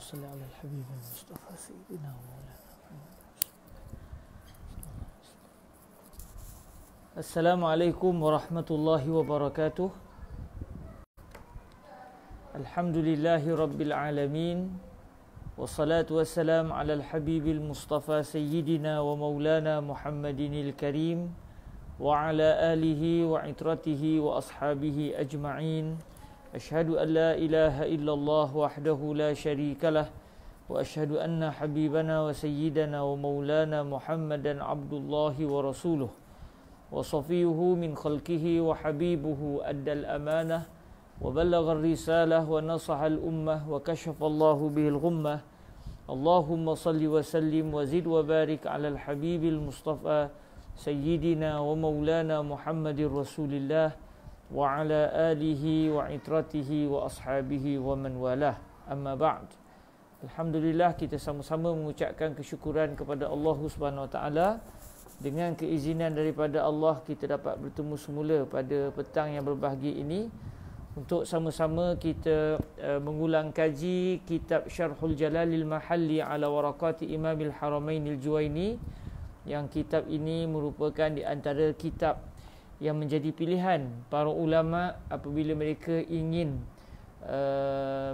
صل على الحبيب المصطفى سيدنا ومولانا محمد. السلام عليكم ورحمة الله وبركاته. الحمد لله رب العالمين، والصلاة والسلام على الحبيب المصطفى سيدنا ومولانا محمد الكريم وعلى آله وعترته وأصحابه أجمعين. أشهد أن لا إله إلا الله وحده لا شريك له، وأشهد أن حبيبنا وسيدنا ومولانا محمدا عبد الله ورسوله وصفيه من خلقه وحبيبه، أدى الأمانة وبلغ الرسالة ونصح الأمة وكشف الله به الغمة. اللهم صل وسلم وزد وبارك على الحبيب المصطفى سيدنا ومولانا محمد رسول الله وعلى آله وعترته وأصحابه ومن والاه. Amma ba'd. Alhamdulillah, kita sama-sama mengucapkan kesyukuran kepada Allah Subhanahu Wa Taala. Dengan keizinan daripada Allah, kita dapat bertemu semula pada petang yang berbahagia ini untuk sama-sama kita mengulang kaji kitab Syarhul Jalalil Mahalli ala Waraqati Imamil Haramainil Juwaini, yang kitab ini merupakan di antara kitab yang menjadi pilihan para ulama apabila mereka ingin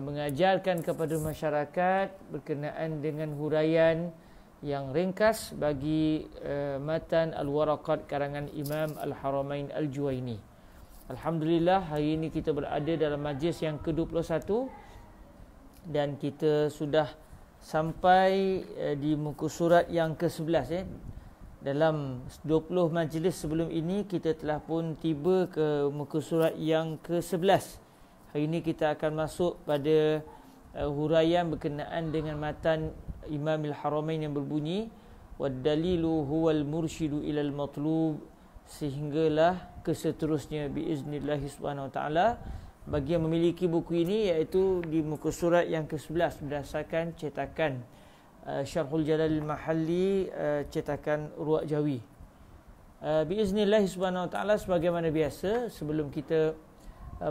mengajarkan kepada masyarakat berkenaan dengan huraian yang ringkas bagi matan Al-Waraqat karangan Imam Al-Haramain Al-Juwaini. Alhamdulillah, hari ini kita berada dalam majlis yang ke-21 dan kita sudah sampai di muka surat yang ke-11. Dalam 20 majlis sebelum ini kita telah pun tiba ke muka surat yang ke-11. Hari ini kita akan masuk pada huraian berkenaan dengan matan Imam Al-Haramain yang berbunyi wad-dalilu huwal mursyidu ilal matlub, sehinggalah keseterusnya biiznillah subhanahu wa ta'ala bagi yang memiliki buku ini, iaitu di muka surat yang ke-11 berdasarkan cetakan Syarhul Jalalil Mahalli cetakan Ruwaq Jawi. Biiznillah subhanahu wa ta'ala, sebagaimana biasa, sebelum kita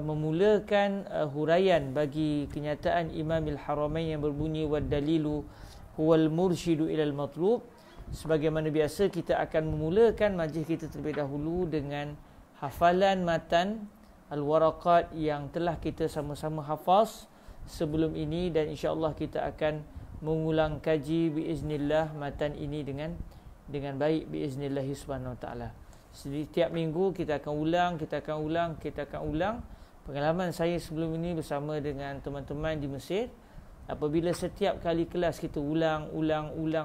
memulakan huraian bagi kenyataan Imam Al-Haramain yang berbunyi wad dalilu huwal mursyidu ilal matlub, sebagaimana biasa kita akan memulakan majlis kita terlebih dahulu dengan hafalan matan Al-Waraqat yang telah kita sama-sama hafaz sebelum ini, dan insya-Allah kita akan mengulang kaji biiznillah matan ini dengan baik biiznillah subhanahu wa taala. Setiap minggu kita akan ulang. Pengalaman saya sebelum ini bersama dengan teman-teman di Mesir, apabila setiap kali kelas kita ulang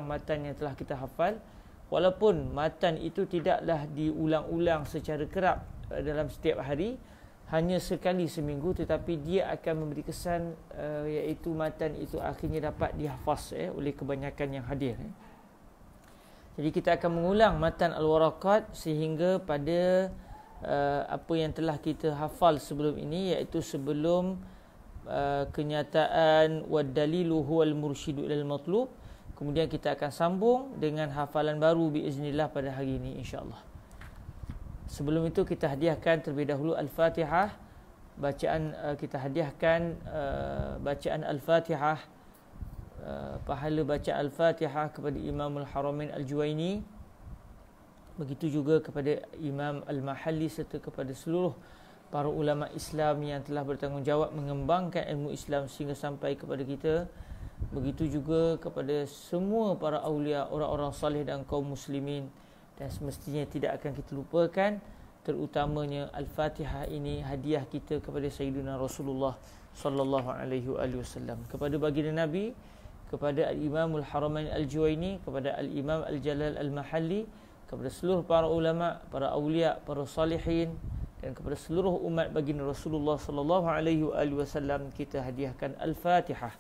matan yang telah kita hafal, walaupun matan itu tidaklah diulang-ulang secara kerap dalam setiap hari, hanya sekali seminggu, tetapi dia akan memberi kesan iaitu matan itu akhirnya dapat dihafaz oleh kebanyakan yang hadir. Jadi kita akan mengulang matan Al-Waraqat sehingga pada apa yang telah kita hafal sebelum ini, iaitu sebelum kenyataan wad dalilu huwal mursyidu ilal matlub. Kemudian kita akan sambung dengan hafalan baru biiznillah pada hari ini, insya-Allah. Sebelum itu kita hadiahkan terlebih dahulu Al-Fatihah. Kita hadiahkan bacaan Al-Fatihah, pahala baca Al-Fatihah kepada Imam Al-Haramain Al-Juwaini. Begitu juga kepada Imam Al-Mahalli serta kepada seluruh para ulama Islam yang telah bertanggungjawab mengembangkan ilmu Islam sehingga sampai kepada kita. Begitu juga kepada semua para awliya, orang-orang salih dan kaum muslimin. Dan semestinya tidak akan kita lupakan terutamanya Al-Fatihah ini hadiah kita kepada Sayyidina Rasulullah sallallahu alaihi wasallam, kepada baginda Nabi, kepada Al-Imam Al-Haramain Al-Juwaini, kepada Al-Imam Al-Jalal Al-Mahalli, kepada seluruh para ulama, para awliya, para salihin, dan kepada seluruh umat baginda Rasulullah sallallahu alaihi wasallam kita hadiahkan Al-Fatihah.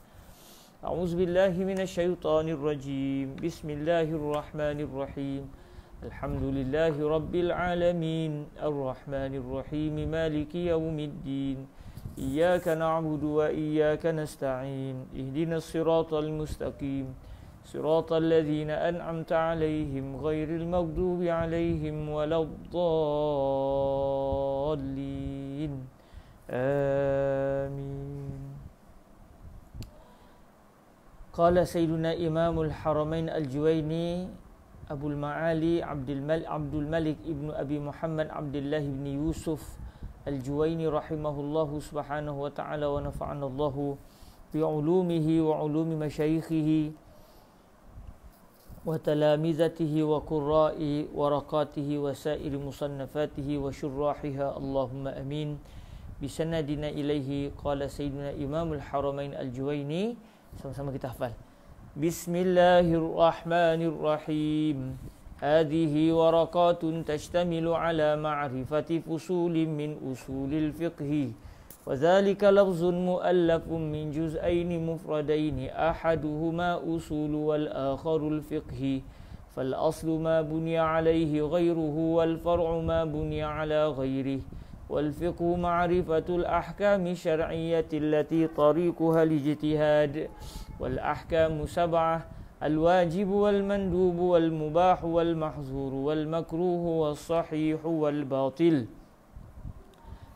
A'udzubillahi minasyaitonirrajim. Bismillahirrahmanirrahim. Alhamdulillahi Rabbil Alamin, Ar-Rahmanir-Rahim, Maliki Yawmiddin, Iyyaka na'budu wa iyyaka nasta'in, Ihdinas siratal mustaqim, Siratal ladzina an'amta 'alaihim ghairil maghdubi 'alaihim waladdallin. Amin. Qala Sayyiduna Imamul Haramain Al-Juwaini Abul Ma'ali Abdul Malik ibnu Abi Muhammad Abdullah ibn Yusuf Al-Juwaini rahimahullahu subhanahu wa ta'ala wa nafa'ana Allahu bi'ulumihi wa ulumi masyayikhihi wa talamizatihi wa qurra'i waraqatihi wa sa'iri musannafatihi wa syurrahiha Allahumma amin bisanadina ilaihi. Qala Sayyiduna Imamul Haramain Al-Juwaini. Sama-sama kita hafal. Bismillahirrahmanirrahim. Hadhihi waraqatun tashtamilu ala ma'rifati fusulin min usulil fiqhi. Wa dhalika lafzun mu'allafun min juz'aini mufradaini ahaduhuma usulu wal akharul fiqhi. Fal aslu ma bunya alayhi ghayruhu wal far'u ma bunya ala ghayrihi. والفقه معرفة الأحكام الشرعية التي طريقها الاجتهاد. والأحكام 7: الواجب والمندوب والمباح والمحظور والمكروه والصحيح والباطل.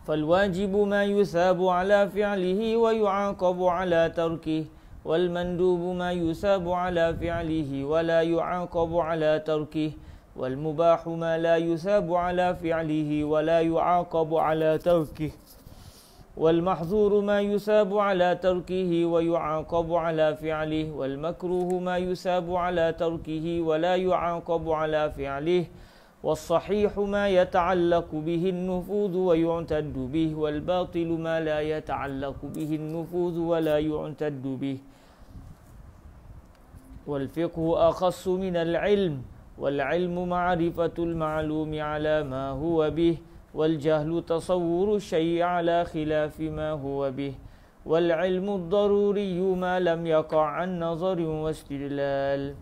فالواجب ما يثاب على فعله ويعاقب على تركه، والمندوب ما يثاب على فعله ولا يعاقب على تركه، والمباح ما لا يثاب على فعله ولا يعاقب على تركه، والمحظور ما يثاب على تركه ويعاقب على فعله، والمكروه ما يثاب على تركه ولا يعاقب على فعله، والصحيح ما يتعلق به النفوذ ويعتد به، والباطل ما لا يتعلق به النفوذ ولا يعتد به. والفقه أخص من العلم، والعلم معرفة المعلوم على ما هو به، والجهل تصور الشيء على خلاف ما هو به، والعلم الضروري ما لم يقع عن نظر واستدلال،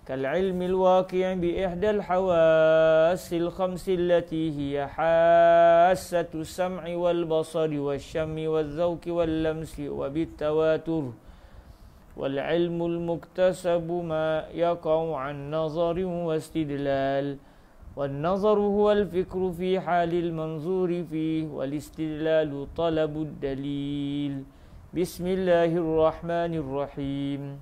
كالعلم الواقع بإحدى الحواس الخمس التي هي حاسة السمع والبصر والشم والذوق واللمس وبالتواتر. والعلم المكتسب ما يقع عن نظر واستدلال، والنظر هو الفكر في حال المنظور فيه، والاستدلال طلب الدليل. بسم الله الرحمن الرحيم.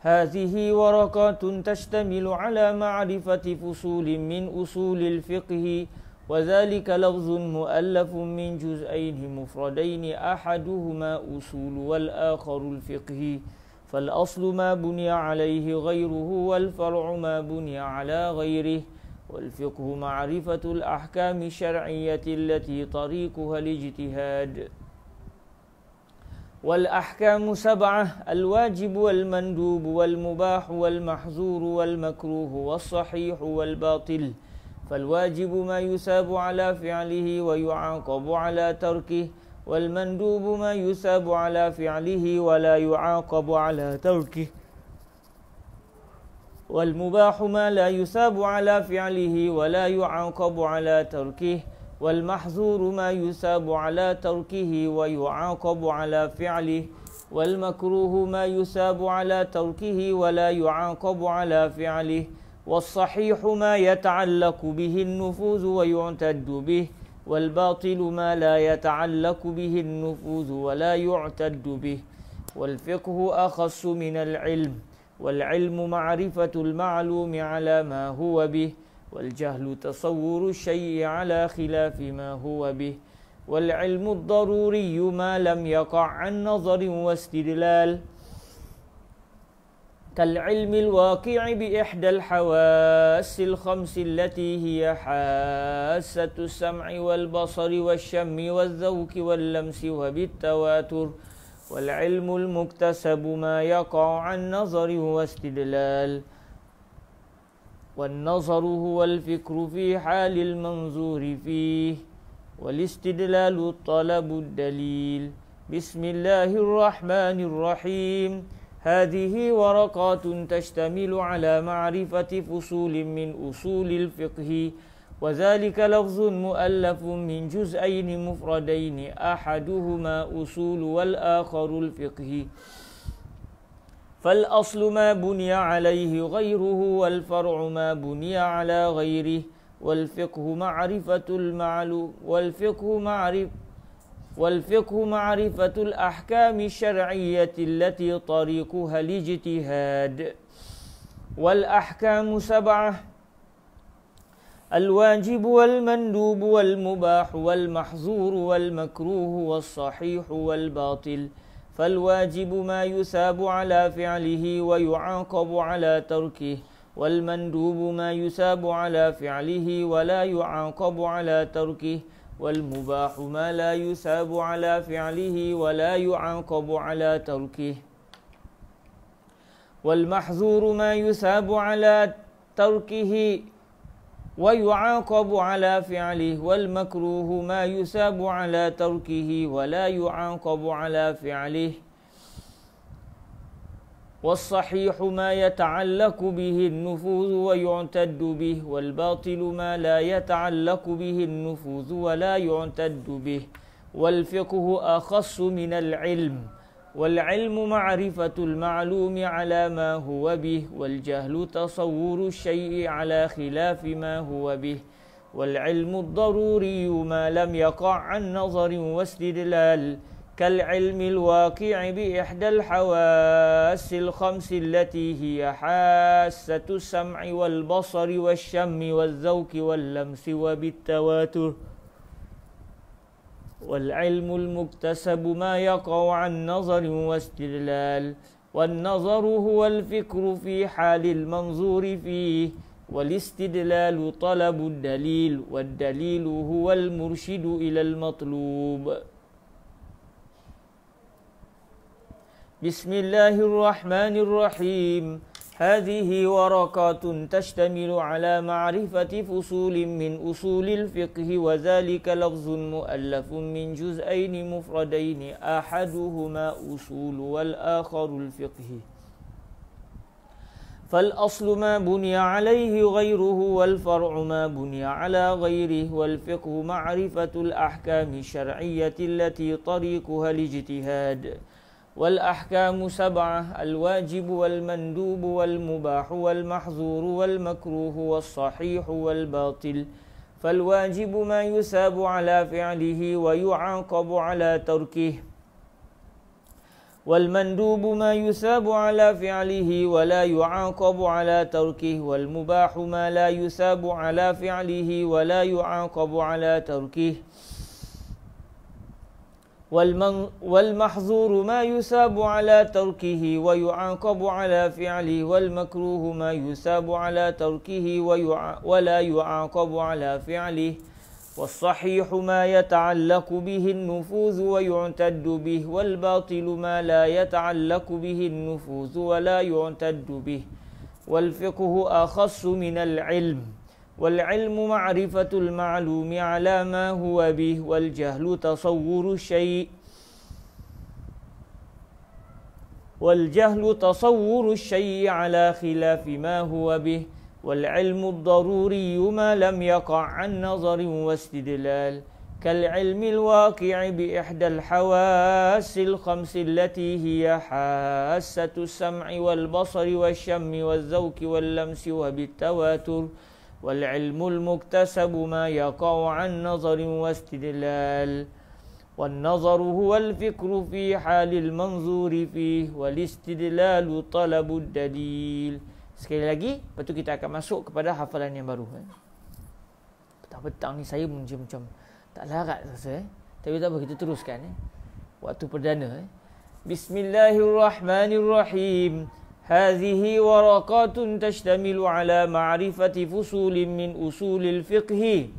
هذه ورقات تشتمل على معرفة فصول من أصول الفقه، وذلك لفظ مؤلف من جزئين مفردين أحدهما أصول والآخر الفقه. فالأصل ما بني عليه غيره، والفرع ما بني على غيره. والفقه معرفة الأحكام الشرعية التي طريقها الاجتهاد. والأحكام 7: الواجب والمندوب والمباح والمحظور والمكروه والصحيح والباطل. فالواجب ما يثاب على فعله ويعاقب على تركه، والمندوب ما يثاب على فعله ولا يعاقب على تركه، والمباح ما لا يثاب على فعله ولا يعاقب على تركه، والمحظور ما يثاب على تركه ويعاقب على فعله، والمكروه ما يثاب على تركه ولا يعاقب على فعله، والصحيح ما يتعلق به النفوذ ويعتد به، والباطل ما لا يتعلق به النفوذ ولا يعتد به. والفقه أخص من العلم، والعلم معرفة المعلوم على ما هو به، والجهل تصور الشيء على خلاف ما هو به، والعلم الضروري ما لم يقع عن نظر واستدلال، كالعلم الواقع بإحدى الحواس الخمس التي هي حاسة السمع والبصر والشم والذوق واللمس وبالتواتر. والعلم المكتسب ما يقع عن نظر واستدلال، والنظر هو الفكر في حال المنظور فيه، والاستدلال طلب الدليل. بسم الله الرحمن الرحيم. هذه ورقات تشتمل على معرفة فصول من أصول الفقه، وذلك لفظ مؤلف من جزئين مفردين أحدهما أصول والآخر الفقه. فالأصل ما بني عليه غيره، والفرع ما بني على غيره. والفقه معرفة المعلوم والفقه معرفة الأحكام الشرعية التي طريقها الاجتهاد. والأحكام 7: الواجب والمندوب والمباح والمحظور والمكروه والصحيح والباطل. فالواجب ما يثاب على فعله ويعاقب على تركه، والمندوب ما يثاب على فعله ولا يعاقب على تركه، والمباح ما لا يثاب على فعله ولا يعاقب على تركه، والمحظور ما يثاب على تركه ويعاقب على فعله، والمكروه ما يثاب على تركه ولا يعاقب على فعله، والصحيح ما يتعلق به النفوذ ويعتد به، والباطل ما لا يتعلق به النفوذ ولا يعتد به. والفقه أخص من العلم، والعلم معرفة المعلوم على ما هو به، والجهل تصور الشيء على خلاف ما هو به. والعلم الضروري ما لم يقع عن نظر واستدلال، كالعلم الواقع بإحدى الحواس الخمس التي هي حاسة السمع والبصر والشم والذوق واللمس وبالتواتر. والعلم المكتسب ما يقع عن نظر واستدلال، والنظر هو الفكر في حال المنظور فيه، والاستدلال طلب الدليل، والدليل هو المرشد إلى المطلوب. بسم الله الرحمن الرحيم. هذه ورقات تشتمل على معرفة فصول من أصول الفقه، وذلك لفظ مؤلف من جزئين مفردين، أحدهما أصول والآخر الفقه. فالأصل ما بني عليه غيره، والفرع ما بني على غيره. والفقه معرفة الأحكام الشرعية التي طريقها الاجتهاد. والأحكام 7: الواجب والمندوب والمباح والمحظور والمكروه والصحيح والباطل. فالواجب ما يثاب على فعله ويعاقب على تركه، والمندوب ما يثاب على فعله ولا يعاقب على تركه، والمباح ما لا يثاب على فعله ولا يعاقب على تركه، والمحظور ما يثاب على تركه ويعاقب على فعله، والمكروه ما يثاب على تركه ولا يعاقب على فعله، والصحيح ما يتعلق به النفوذ ويعتد به، والباطل ما لا يتعلق به النفوذ ولا يعتد به. والفقه أخص من العلم، والعلم معرفة المعلوم على ما هو به، والجهل تصور الشيء على خلاف ما هو به. والعلم الضروري ما لم يقع عن نظر واستدلال، كالعلم الواقع بإحدى الحواس الخمس التي هي حاسة السمع والبصر والشم والذوق واللمس وبالتواتر. والعلم المكتسب ما يقع عن نظر واستدلال، والنظر هو الفكر في حال المنظور فيه، والاستدلال طلب الدليل. Sekali lagi, lepas tu kita akan masuk kepada hafalan yang baru. Petang-petang ni saya macam tak larat rasa. Tapi tak apa, kita teruskan. Waktu perdana. Bismillahirrahmanirrahim. هذه ورقات تشتمل على معرفة فصول من أصول الفقه،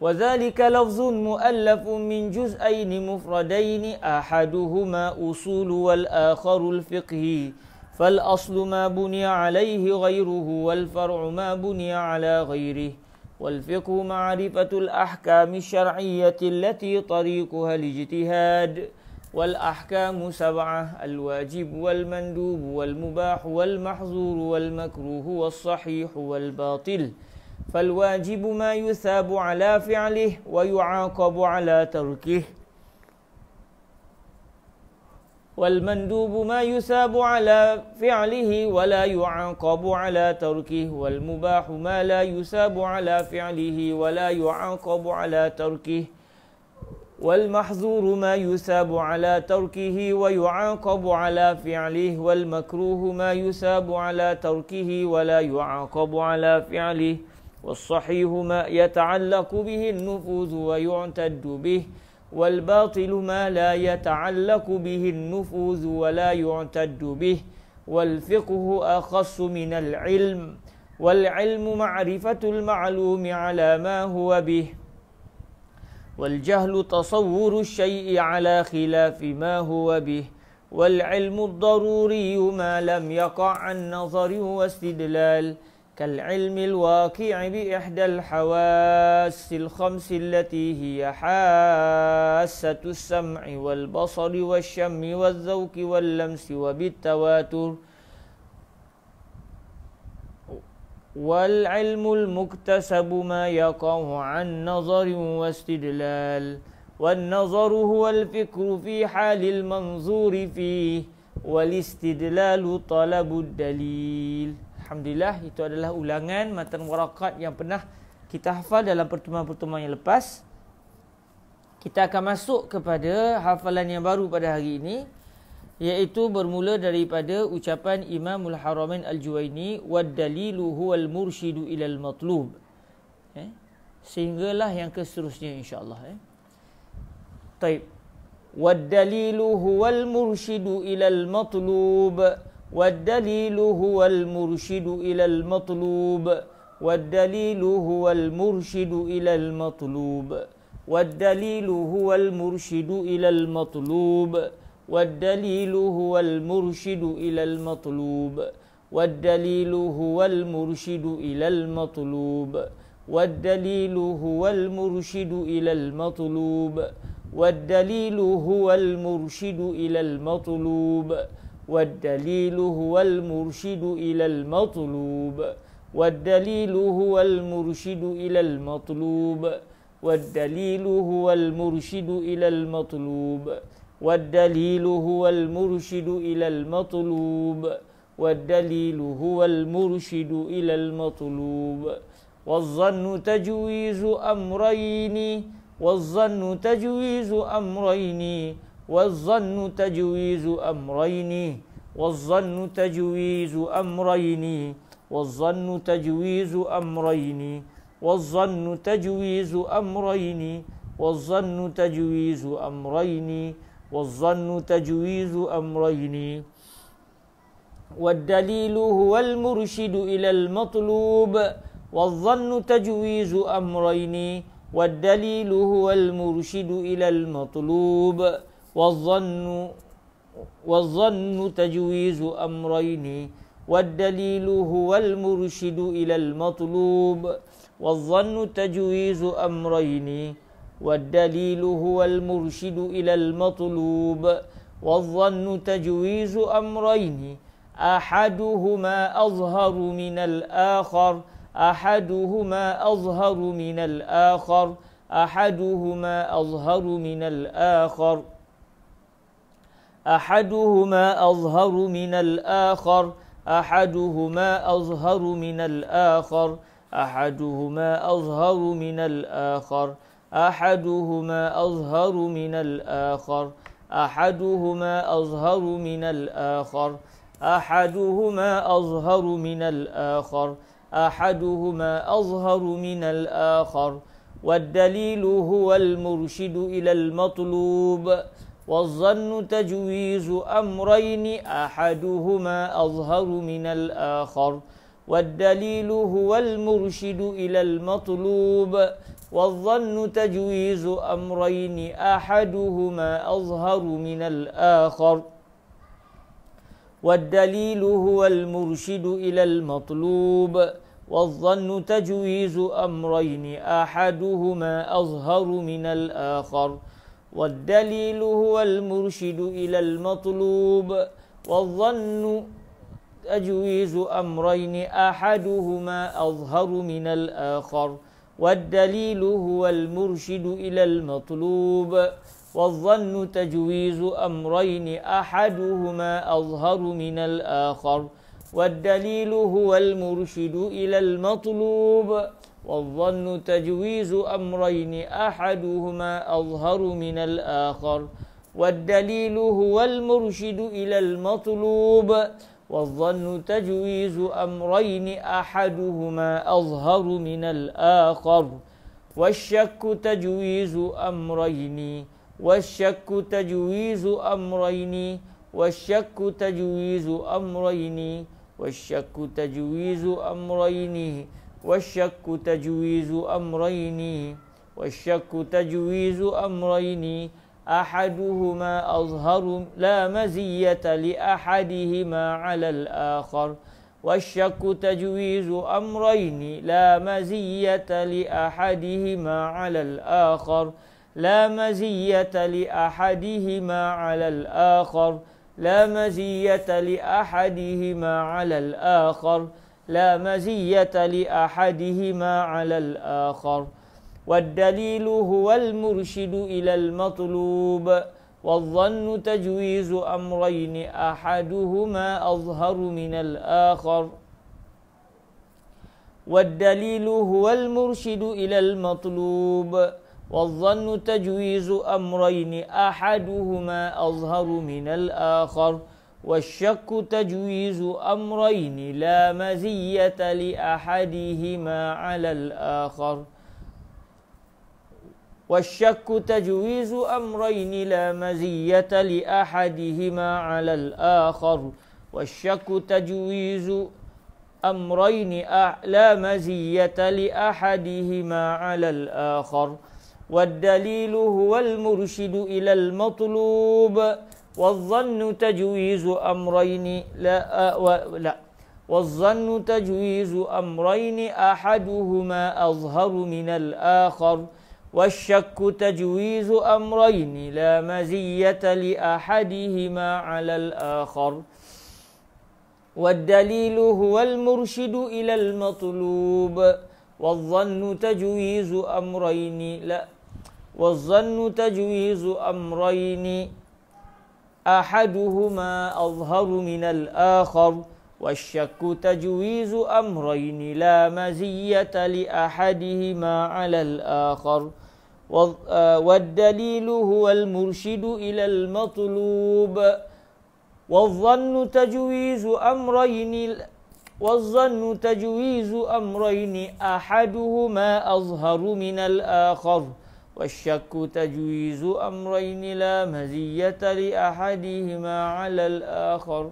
وذلك لفظ مؤلف من جزئين مفردين، أحدهما أصول والآخر الفقه. فالأصل ما بني عليه غيره، والفرع ما بني على غيره. والفقه معرفة الأحكام الشرعية التي طريقها الاجتهاد. والأحكام 7: الواجب والمندوب والمباح والمحظور والمكروه والصحيح والباطل. فالواجب ما يثاب على فعله ويعاقب على تركه، والمندوب ما يثاب على فعله ولا يعاقب على تركه، والمباح ما لا يثاب على فعله ولا يعاقب على تركه، والمحظور ما يثاب على تركه ويعاقب على فعله والمكروه ما يثاب على تركه ولا يعاقب على فعله والصحيح ما يتعلق به النفوذ ويعتد به والباطل ما لا يتعلق به النفوذ ولا يعتد به والفقه أخص من العلم والعلم معرفة المعلوم على ما هو به والجهل تصور الشيء على خلاف ما هو به والعلم الضروري ما لم يقع عن نظر واستدلال كالعلم الواقع بإحدى الحواس الخمس التي هي حاسة السمع والبصر والشم والذوق واللمس وبالتواتر والعلم المكتسب ما يقع عن نظر واستدلال والنظر هو الفكر في حال المنظور فيه والاستدلال طلب الدليل. Alhamdulillah, itu adalah ulangan matan warakat yang pernah kita hafal dalam pertemuan-pertemuan yang lepas. Kita akan masuk kepada hafalan yang baru pada hari ini, iaitu bermula daripada ucapan Imamul Haramain Al-Juwaini wad dalilu huwal mursyidu ilal matlub, sehinggalah yang keseterusnya insya-Allah. Taib. Wad dalilu huwal mursyidu ilal matlub wad dalilu huwal mursyidu ilal matlub wad dalilu huwal mursyidu ilal matlub wad dalilu huwal mursyidu ilal matlub والدليل هو المرشد إلى المطلوب والدليل هو المرشد إلى المطلوب والدليل هو المرشد إلى المطلوب والدليل هو المرشد إلى المطلوب والدليل هو المرشد إلى المطلوب والدليل هو المرشد إلى المطلوب والدليل هو المرشد إلى المطلوب والدليل هو المرشد إلى المطلوب والدليل هو المرشد إلى المطلوب والظن تجويز أمرين والظن تجويز أمرين والظن تجويز أمرين والظن تجويز أمرين والظن تجويز أمرين والظن تجويز أمرين والظن تجويز أمرين والظن تجويز أمرين والدليل هو المرشد إلى المطلوب والظن تجويز أمرين والدليل هو المرشد إلى المطلوب والظن تجويز أمرين والدليل هو المرشد إلى المطلوب والظن تجويز أمرين والدليل هو المرشد إلى المطلوب والظن تجويز أمرين أحدهما أظهر من الآخر أحدهما أظهر من الآخر أحدهما أظهر من الآخر أحدهما أظهر من الآخر أحدهما أظهر من الآخر أحدهما أظهر من الآخر أحدهما أظهر من الآخر أحدهما أظهر من الآخر أحدهما أظهر من الآخر أحدهما أظهر من الآخر والدليل هو المرشد إلى المطلوب والظن تجويز أمرين أحدهما أظهر من الآخر والدليل هو المرشد إلى المطلوب والظن تجويز أمرين أحدهما أظهر من الآخر والدليل هو المرشد إلى المطلوب والظن تجويز أمرين أحدهما أظهر من الآخر والدليل هو المرشد إلى المطلوب والظن تجويز أمرين أحدهما أظهر من الآخر والدليل هو المرشد إلى المطلوب والظن تجويز أمرين أحدهما أظهر من الآخر والدليل هو المرشد إلى المطلوب والظن تجويز أمرين أحدهما أظهر من الآخر والدليل هو المرشد إلى المطلوب والظن تجويز أمرين أحدهما أظهر من الآخر والشك تجويز أمرين والشك تجويز أمرين والشك تجويز أمرين والشك تجويز أمرين والشك تجويز أمرين والشك تجويز أمرين أحدهما أظهر لا مزية لأحدهما على الآخر والشك تجويز أمرين لا مزية لأحدهما على الآخر لا مزية لأحدهما على الآخر لا مزية لأحدهما على الآخر لا مزية لأحدهما على الآخر والدليل هو المرشد إلى المطلوب والظن تجويز أمرين أحدهما أظهر من الآخر والدليل هو المرشد إلى المطلوب والظن تجويز أمرين أحدهما أظهر من الآخر والشك تجويز أمرين لا مزية لأحدهما على الآخر والشك تجويز أمرين لا مزية لأحدهما على الآخر والشك تجويز أمرين لا مزية لأحدهما على الآخر والدليل هو المرشد إلى المطلوب والظن تجويز أمرين والظن تجويز أمرين أحدهما أظهر من الآخر والشك تجويز أمرين لا مزية لأحدهما على الآخر والدليل هو المرشد إلى المطلوب والظن تجويز أمرين والظن تجويز أمرين أحدهما أظهر من الآخر والشك تجويز أمرين لا مزية لأحدهما على الآخر والدليل هو المرشد إلى المطلوب والظن تجويز أمرين أحدهما أظهر من الآخر والشك تجويز أمرين لا مزية لأحدهما على الآخر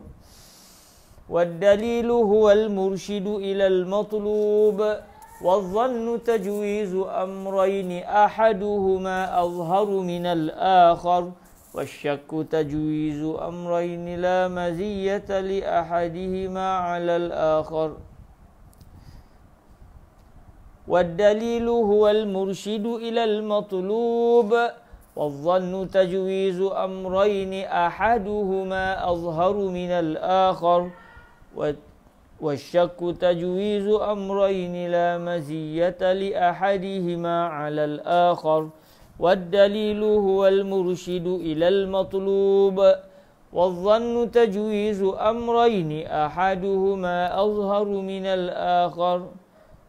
والدليل هو المرشد إلى المطلوب والظن تجويز أمرين أحدهما أظهر من الآخر والشك تجويز أمرين لا مزية لأحدهما على الآخر والدليل هو المرشد إلى المطلوب والظن تجويز أمرين أحدهما أظهر من الآخر والشك تجويز أمرين لا مزية لأحدهما على الآخر والدليل هو المرشد إلى المطلوب والظن تجويز أمرين أحدهما أظهر من الآخر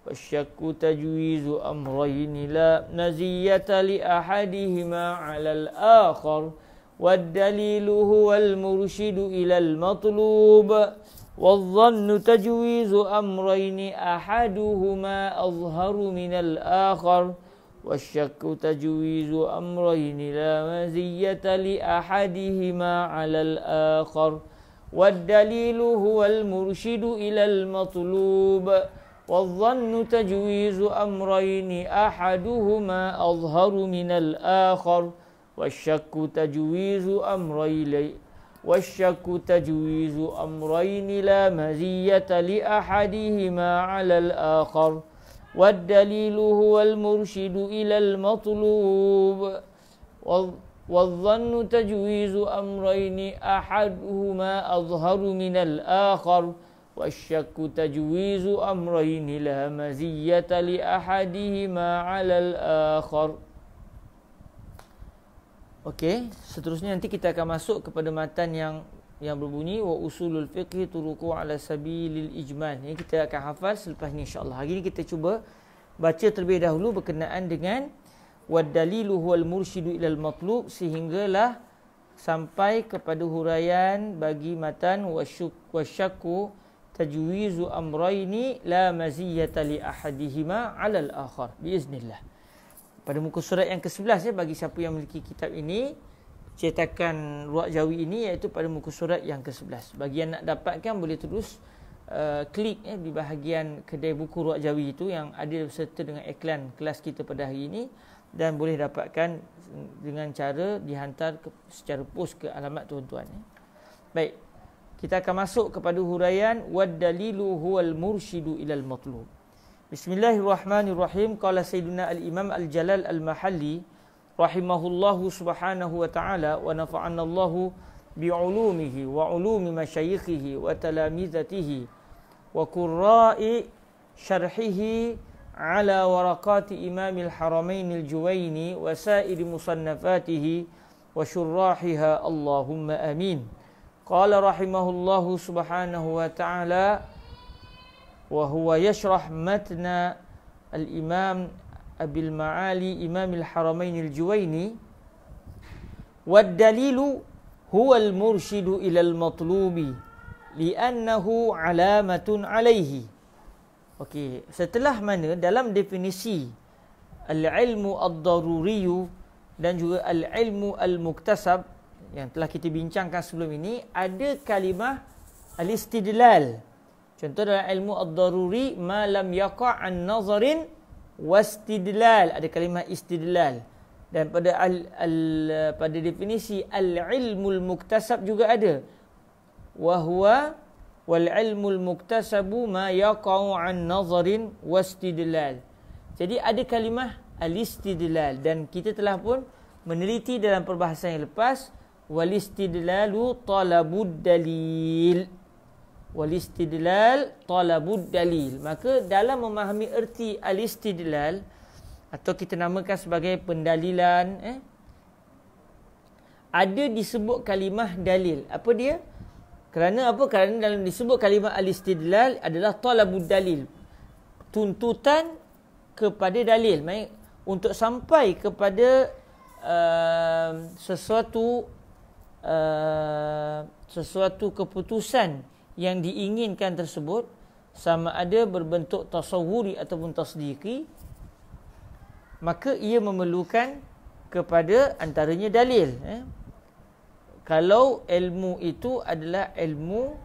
والشك تجويز أمرين لا مزية لأحدهما على الآخر والدليل هو المرشد إلى المطلوب والظن تجويز أمرين أحدهما أظهر من الآخر والشك تجويز أمرين لا مزية لأحدهما على الآخر والدليل هو المرشد إلى المطلوب والظن تجويز أمرين أحدهما أظهر من الآخر والشك تجويز أمرين لا مزية لأحدهما على الآخر والدليل هو المرشد إلى المطلوب والظن تجويز أمرين أحدهما أظهر من الآخر والشك تجويز أمرين لا مزية لأحدهما على الآخر. Okey, seterusnya nanti kita akan masuk kepada matan yang yang berbunyi wa usulul fiqh turuqu ala sabilil ijmal. Ini kita akan hafal selepas ni insya-Allah. Hari ni kita cuba baca terlebih dahulu berkenaan dengan wad dalilu huwal mursyidu ilal matlub, sehinggalah sampai kepada huraian bagi matan wasyakku tajwizu amrayni la maziyata li ahadihima 'ala al-akhar biiznillah. Pada muka surat yang ke-11 bagi siapa yang memiliki kitab ini, cetakan Ruwaq Jawi ini, iaitu pada muka surat yang ke-11. Bagi yang nak dapatkan boleh terus klik di bahagian kedai buku Ruwaq Jawi itu yang ada beserta dengan iklan kelas kita pada hari ini, dan boleh dapatkan dengan cara dihantar secara pos ke alamat tuan-tuan. Baik, kita akan masuk kepada huraian wad dalilu huwal mursyidu ilal matlub. Bismillahirrahmanirrahim. Qala Sayyidina al-Imam al-Jalal al-Mahalli rahimahullahu subhanahu wa ta'ala wa nafa'anna Allahu bi'ulumihi wa ulumi masyayikhihi wa talamizatihi wa qurra'i syarhihi ala waraqati imamil haramainil juwaini wa sa'iri musannafatihi wa syurrahiha Allahumma amin. Qala rahimahullahu subhanahu wa ta'ala wa huwa yashrah matna al-imam Abil Ma'ali imamil haramainil juwaini wad dalilu huwal mursyidu ilal matlubi li'annahu alamatun alaihi. Okey, setelah mana dalam definisi al-ilmu ad-daruriyu dan juga al-ilmu al-muktasab yang telah kita bincangkan sebelum ini, ada kalimah al-istidlal. Contoh dalam ilmu ad-daruri ma lam yaqa' an nazarin wastidlal, ada kalimah istidlal. Dan pada pada definisi al-ilmul muktasab juga ada, wa huwa wal ilmul muktasabu ma yaqa'u an nazarin wastidlal. Jadi ada kalimah al-istidlal, dan kita telah pun meneliti dalam perbahasan yang lepas, wal istidlalu talabud dalil. Wal istidlal talabud dalil. Maka dalam memahami erti al-istidlal, atau kita namakan sebagai pendalilan, ada disebut kalimah dalil. Apa dia? Kerana apa? Kerana dalam disebut kalimah al-istidlal adalah talabud dalil, tuntutan kepada dalil. Maksud untuk sampai kepada sesuatu keputusan yang diinginkan tersebut, sama ada berbentuk tasawuri ataupun tasdiki, maka ia memerlukan kepada antaranya dalil. Kalau ilmu itu adalah ilmu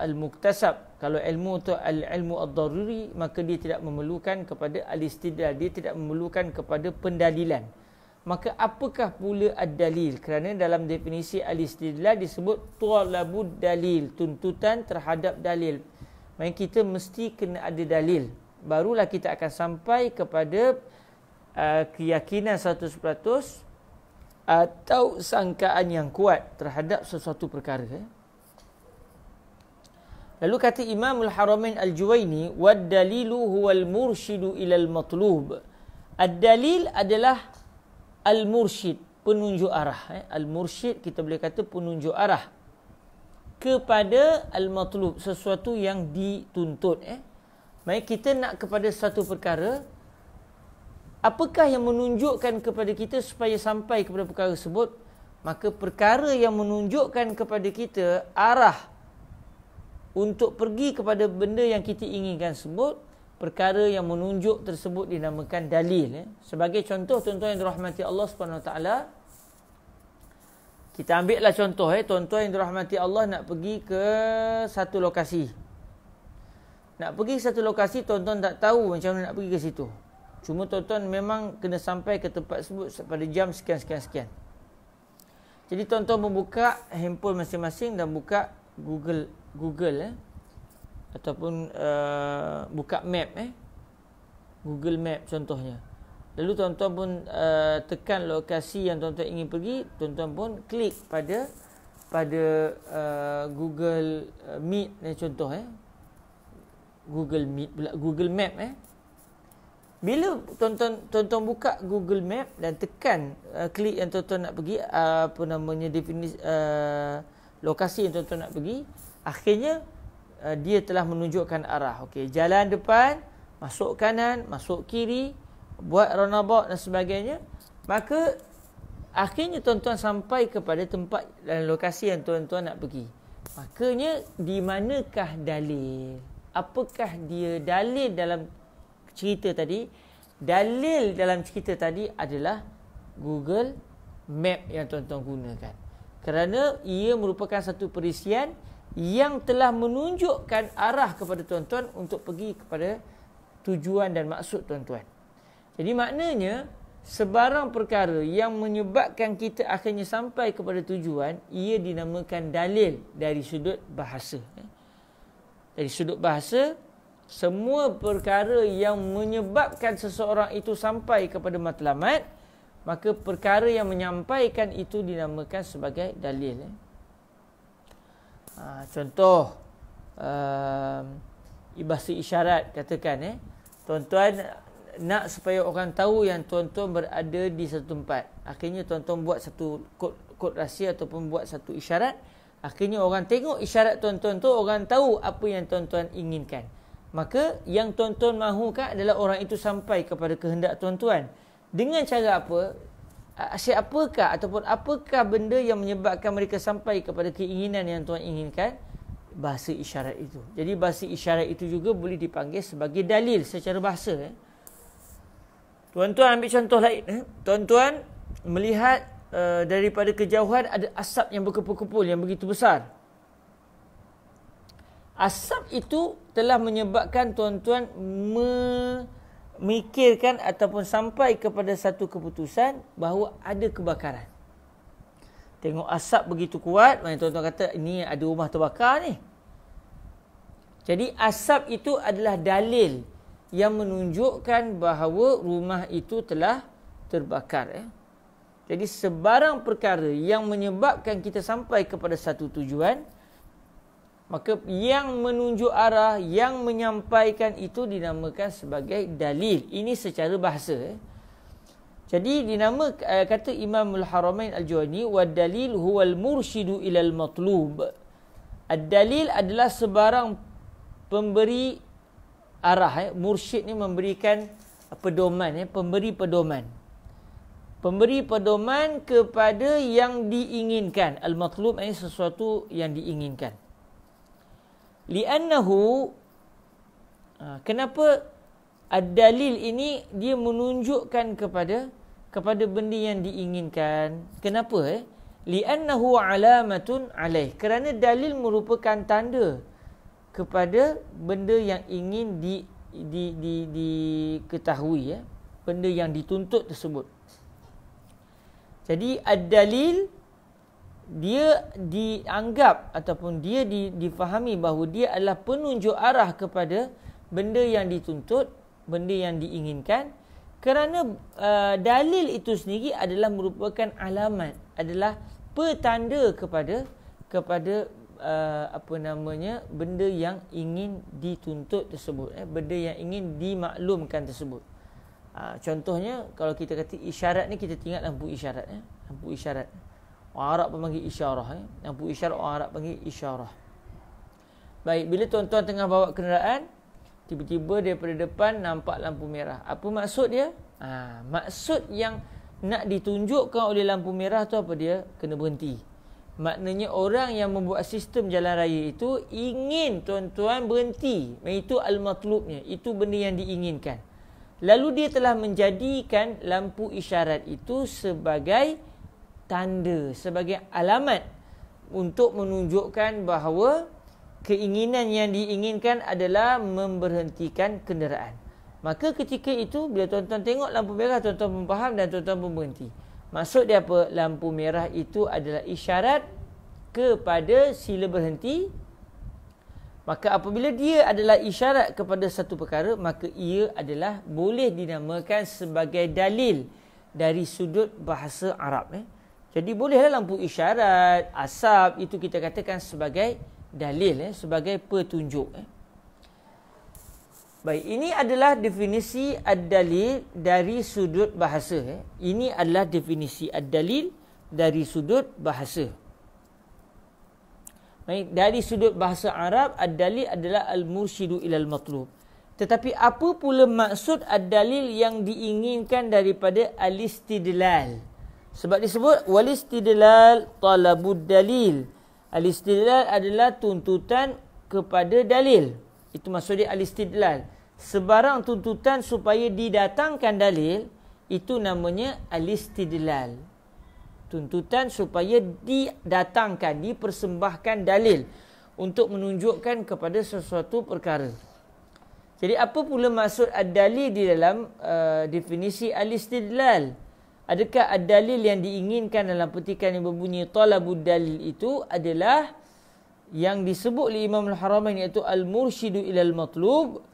al-muktasab, kalau ilmu itu al-ilmu ad-daruri, maka dia tidak memerlukan kepada al-istidlal, dia tidak memerlukan kepada pendalilan. Maka apakah pula ad-dalil? Kerana dalam definisi al-istidlal disebut talabud dalil, tuntutan terhadap dalil. Maksudnya kita mesti kena ada dalil, barulah kita akan sampai kepada keyakinan 100% atau sangkaan yang kuat terhadap sesuatu perkara. Lalu kata Imamul Haramain Al-Juwaini, wad dalilu huwal mursyidu ilal matlub. Ad-dalil adalah al-mursyid, penunjuk arah. Al-mursyid kita boleh kata penunjuk arah kepada al-matlub, sesuatu yang dituntut. Maksudnya kita nak kepada satu perkara, apakah yang menunjukkan kepada kita supaya sampai kepada perkara tersebut? Maka perkara yang menunjukkan kepada kita arah untuk pergi kepada benda yang kita inginkan tersebut, perkara yang menunjuk tersebut dinamakan dalil. Sebagai contoh, tuan-tuan yang dirahmati Allah Subhanahu Wa Taala, kita ambillah contoh, tuan-tuan yang dirahmati Allah nak pergi ke satu lokasi. Nak pergi ke satu lokasi, tuan-tuan tak tahu macam mana nak pergi ke situ. Cuma tuan-tuan memang kena sampai ke tempat tersebut pada jam sekian. Jadi tuan-tuan membuka handphone masing-masing dan buka Google ataupun buka map, Google Map contohnya. Lalu tuan-tuan pun tekan lokasi yang tuan-tuan ingin pergi, tuan-tuan pun klik pada Google Meet contoh, Google Meet pula, Google Map. Bila tuan-tuan buka Google Map dan tekan klik yang tuan-tuan nak pergi, definisi lokasi yang tuan-tuan nak pergi, akhirnya dia telah menunjukkan arah. Okey, jalan depan, masuk kanan, masuk kiri, buat roundabout dan sebagainya. Maka akhirnya tuan-tuan sampai kepada tempat dan lokasi yang tuan-tuan nak pergi. Makanya di manakah dalil? Apakah dia dalil dalam cerita tadi? Dalil dalam cerita tadi adalah Google Map yang tuan-tuan gunakan. Kerana ia merupakan satu perisian yang telah menunjukkan arah kepada tuan-tuan untuk pergi kepada tujuan dan maksud tuan-tuan. Jadi maknanya sebarang perkara yang menyebabkan kita akhirnya sampai kepada tujuan, ia dinamakan dalil dari sudut bahasa. Dari sudut bahasa, semua perkara yang menyebabkan seseorang itu sampai kepada matlamat, maka perkara yang menyampaikan itu dinamakan sebagai dalil. Contoh, bahasa isyarat, katakan tuan-tuan nak supaya orang tahu yang tuan-tuan berada di satu tempat. Akhirnya tuan-tuan buat satu kod rahsia ataupun buat satu isyarat. Akhirnya orang tengok isyarat tuan-tuan tu, orang tahu apa yang tuan-tuan inginkan. Maka yang tuan-tuan mahukan adalah orang itu sampai kepada kehendak tuan-tuan. Dengan cara apa? Siapakah ataupun apakah benda yang menyebabkan mereka sampai kepada keinginan yang tuan inginkan? Bahasa isyarat itu. Jadi bahasa isyarat itu juga boleh dipanggil sebagai dalil secara bahasa. Tuan-tuan ambil contoh lain. Tuan-tuan melihat daripada kejauhan ada asap yang berkepul-kepul yang begitu besar. Asap itu telah menyebabkan tuan-tuan memikirkan ataupun sampai kepada satu keputusan bahawa ada kebakaran. Tengok asap begitu kuat, tuan-tuan kata ini ada rumah terbakar ni. Jadi asap itu adalah dalil yang menunjukkan bahawa rumah itu telah terbakar. Jadi sebarang perkara yang menyebabkan kita sampai kepada satu tujuan, maka yang menunjuk arah, yang menyampaikan itu dinamakan sebagai dalil. Ini secara bahasa. Jadi kata Imam Al-Haramain Al-Juwayni, wad-dalil huwal mursyidu ilal matlub. Ad-dalil adalah sebarang pemberi arah. Mursyid ni memberikan pedoman, pemberi pedoman. Pemberi pedoman kepada yang diinginkan. Al-matlub ini sesuatu yang diinginkan. Li'annahu, kenapa ad-dalil ini dia menunjukkan kepada benda yang diinginkan? Kenapa? Li'annahu alamatun alaih. Kerana dalil merupakan tanda kepada benda yang ingin diketahui, benda yang dituntut tersebut. Jadi ad-dalil dia dianggap ataupun dia difahami bahawa dia adalah penunjuk arah kepada benda yang dituntut, benda yang diinginkan, kerana dalil itu sendiri adalah merupakan alamat, adalah petanda kepada benda yang ingin dituntut tersebut, benda yang ingin dimaklumkan tersebut. Contohnya kalau kita kata isyarat ni, kita ingat lampu isyarat, lampu isyarat. Orang Arab pun panggil isyarah. Lampu isyarat orang Arab panggil isyarah. Baik, bila tuan-tuan tengah bawa kenderaan, tiba-tiba daripada depan nampak lampu merah. Apa maksud dia? Maksud yang nak ditunjukkan oleh lampu merah tu apa dia? Kena berhenti. Maknanya orang yang membuat sistem jalan raya itu ingin tuan-tuan berhenti. Itu al-matlubnya. Itu benda yang diinginkan. Lalu dia telah menjadikan lampu isyarat itu sebagai tanda, sebagai alamat untuk menunjukkan bahawa keinginan yang diinginkan adalah memberhentikan kenderaan. Maka ketika itu bila tuan-tuan tengok lampu merah, tuan-tuan pun faham dan tuan-tuan pun berhenti. Maksud dia apa? Lampu merah itu adalah isyarat kepada sila berhenti. Maka apabila dia adalah isyarat kepada satu perkara, maka ia adalah boleh dinamakan sebagai dalil dari sudut bahasa Arab. Jadi bolehlah lampu isyarat, asap, itu kita katakan sebagai dalil, sebagai petunjuk. Baik, ini adalah definisi ad-dalil dari sudut bahasa. Ini adalah definisi ad-dalil dari sudut bahasa. Baik, dari sudut bahasa Arab, ad-dalil adalah al-mursyidu ilal matlub. Tetapi apa pula maksud ad-dalil yang diinginkan daripada al-istidlal? Sebab disebut wal-istidlal talabud dalil. Al-istidlal adalah tuntutan kepada dalil. Itu maksudnya al-istidlal. Sebarang tuntutan supaya didatangkan dalil, itu namanya al-istidlal. Tuntutan supaya didatangkan, dipersembahkan dalil untuk menunjukkan kepada sesuatu perkara. Jadi apa pula maksud ad-dalil di dalam definisi al-istidlal? Adakah ad-dalil yang diinginkan dalam petikan yang berbunyi talabud dalil itu adalah yang disebut oleh Imam Al-Haramain, iaitu al-mursyidu ilal matlub?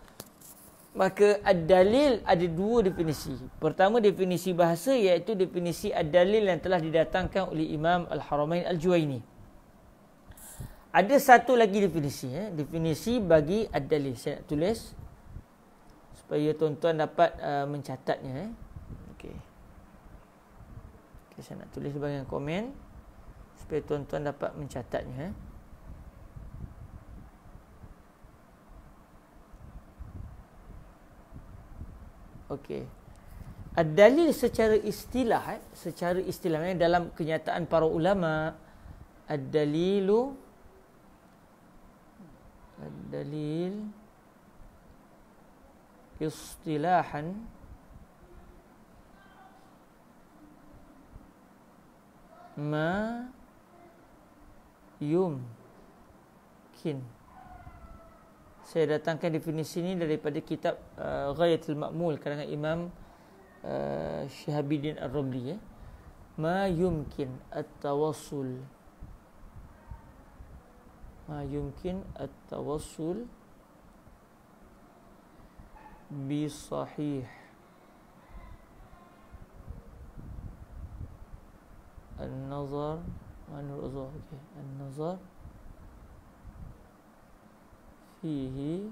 Maka ad-dalil ada dua definisi. Pertama, definisi bahasa, iaitu definisi ad-dalil yang telah didatangkan oleh Imam Al-Haramain Al-Juwaini. Ada satu lagi definisi, definisi bagi ad-dalil. Saya nak tulis supaya tuan-tuan dapat mencatatnya. Okey, saya nak tulis bahagian komen supaya tuan-tuan dapat mencatatnya. Okey. Ad-dalil secara istilah, dalam kenyataan para ulama, ad-dalil istilahan ma yumkin. Saya datangkan definisi ini daripada kitab Ghayatul Ma'mul karangan Imam Syihabuddin Ar-Ramli. Ma yumkin at-tawassul. Ma yumkin at-tawassul bi sahih an-nazar an-nazar fihi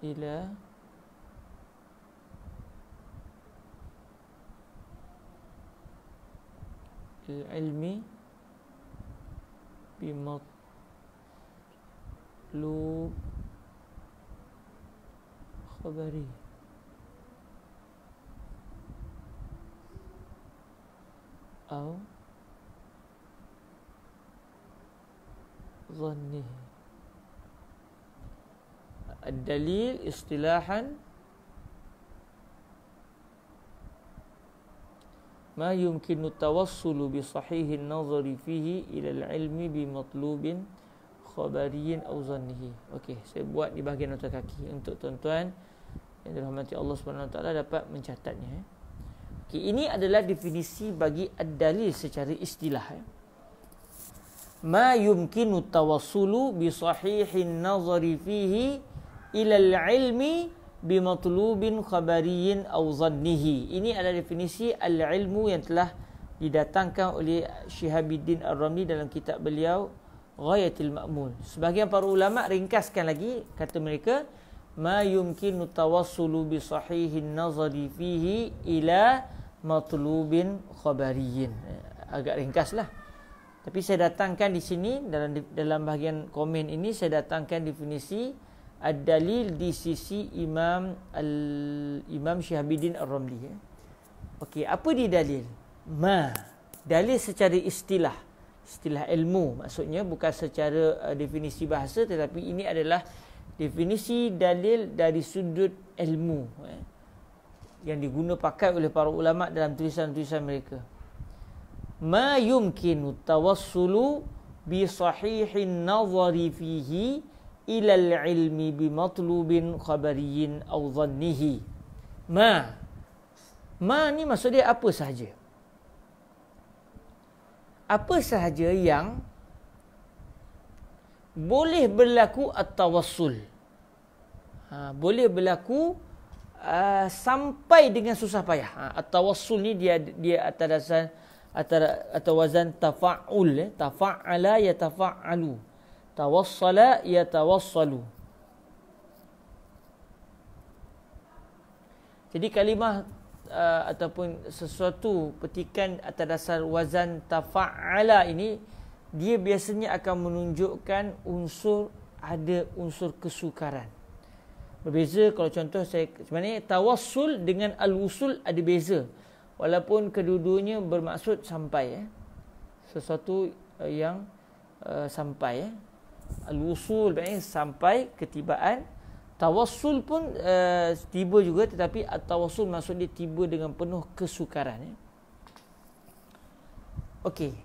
ila al-ilmi bimatlub khabari atau zanni. Ad-dalil istilahan ma yumkinu tawassulu bi sahihin nazari fihi ila al-ilmi bi matlubin khabariyin aw zannihi. Okey, saya buat di bahagian nota kaki untuk tuan-tuan yang dirahmati Allah Subhanahu Wa Taala dapat mencatatnya. Okey, ini adalah definisi bagi ad-dalil secara istilah. Ma yumkinu tawassulu bi sahihin nazari fihi ila al-ilmi bimatlubin khabariyin aw zannihi. Ini adalah definisi al-ilmu yang telah didatangkan oleh Syihabuddin Ar-Ramli dalam kitab beliau Ghayatul Ma'mul. Sebahagian para ulama ringkaskan lagi, kata mereka ma yumkinu tawassulu bi sahihin nazari fihi ila matlubin khabariyin. Agak ringkaslah. Tapi saya datangkan di sini dalam bahagian komen ini, saya datangkan definisi ad-dalil di sisi Imam Syihabuddin Ar-Ramli. Okey, apa dia dalil? Ma, dalil secara istilah ilmu, maksudnya bukan secara definisi bahasa, tetapi ini adalah definisi dalil dari sudut ilmu yang diguna pakai oleh para ulama dalam tulisan-tulisan mereka. Ma yumkinu tawassulu bi sahihin nazari fihi ilal ilmi bimatlubin khabariyin aw zannihi. Ma ni maksud dia apa sahaja? Apa sahaja yang boleh berlaku at-tawassul. Boleh berlaku sampai dengan susah payah. At-tawassul ni dia atas dasar atau wazan tafa'ul, tafa'ala yatafa'alu. Tawassala yatawassalu. Jadi kalimah ataupun sesuatu petikan atas dasar wazan tafa'ala ini, dia biasanya akan menunjukkan ada unsur kesukaran. Berbeza kalau contoh sebenarnya tawassul dengan al-wusul ada beza. Walaupun kedua-duanya bermaksud sampai. Sesuatu yang sampai. Al-wusul maknanya sampai, ketibaan. Tawassul pun tiba juga, tetapi at-tawassul maksud dia tiba dengan penuh kesukaran. Okey.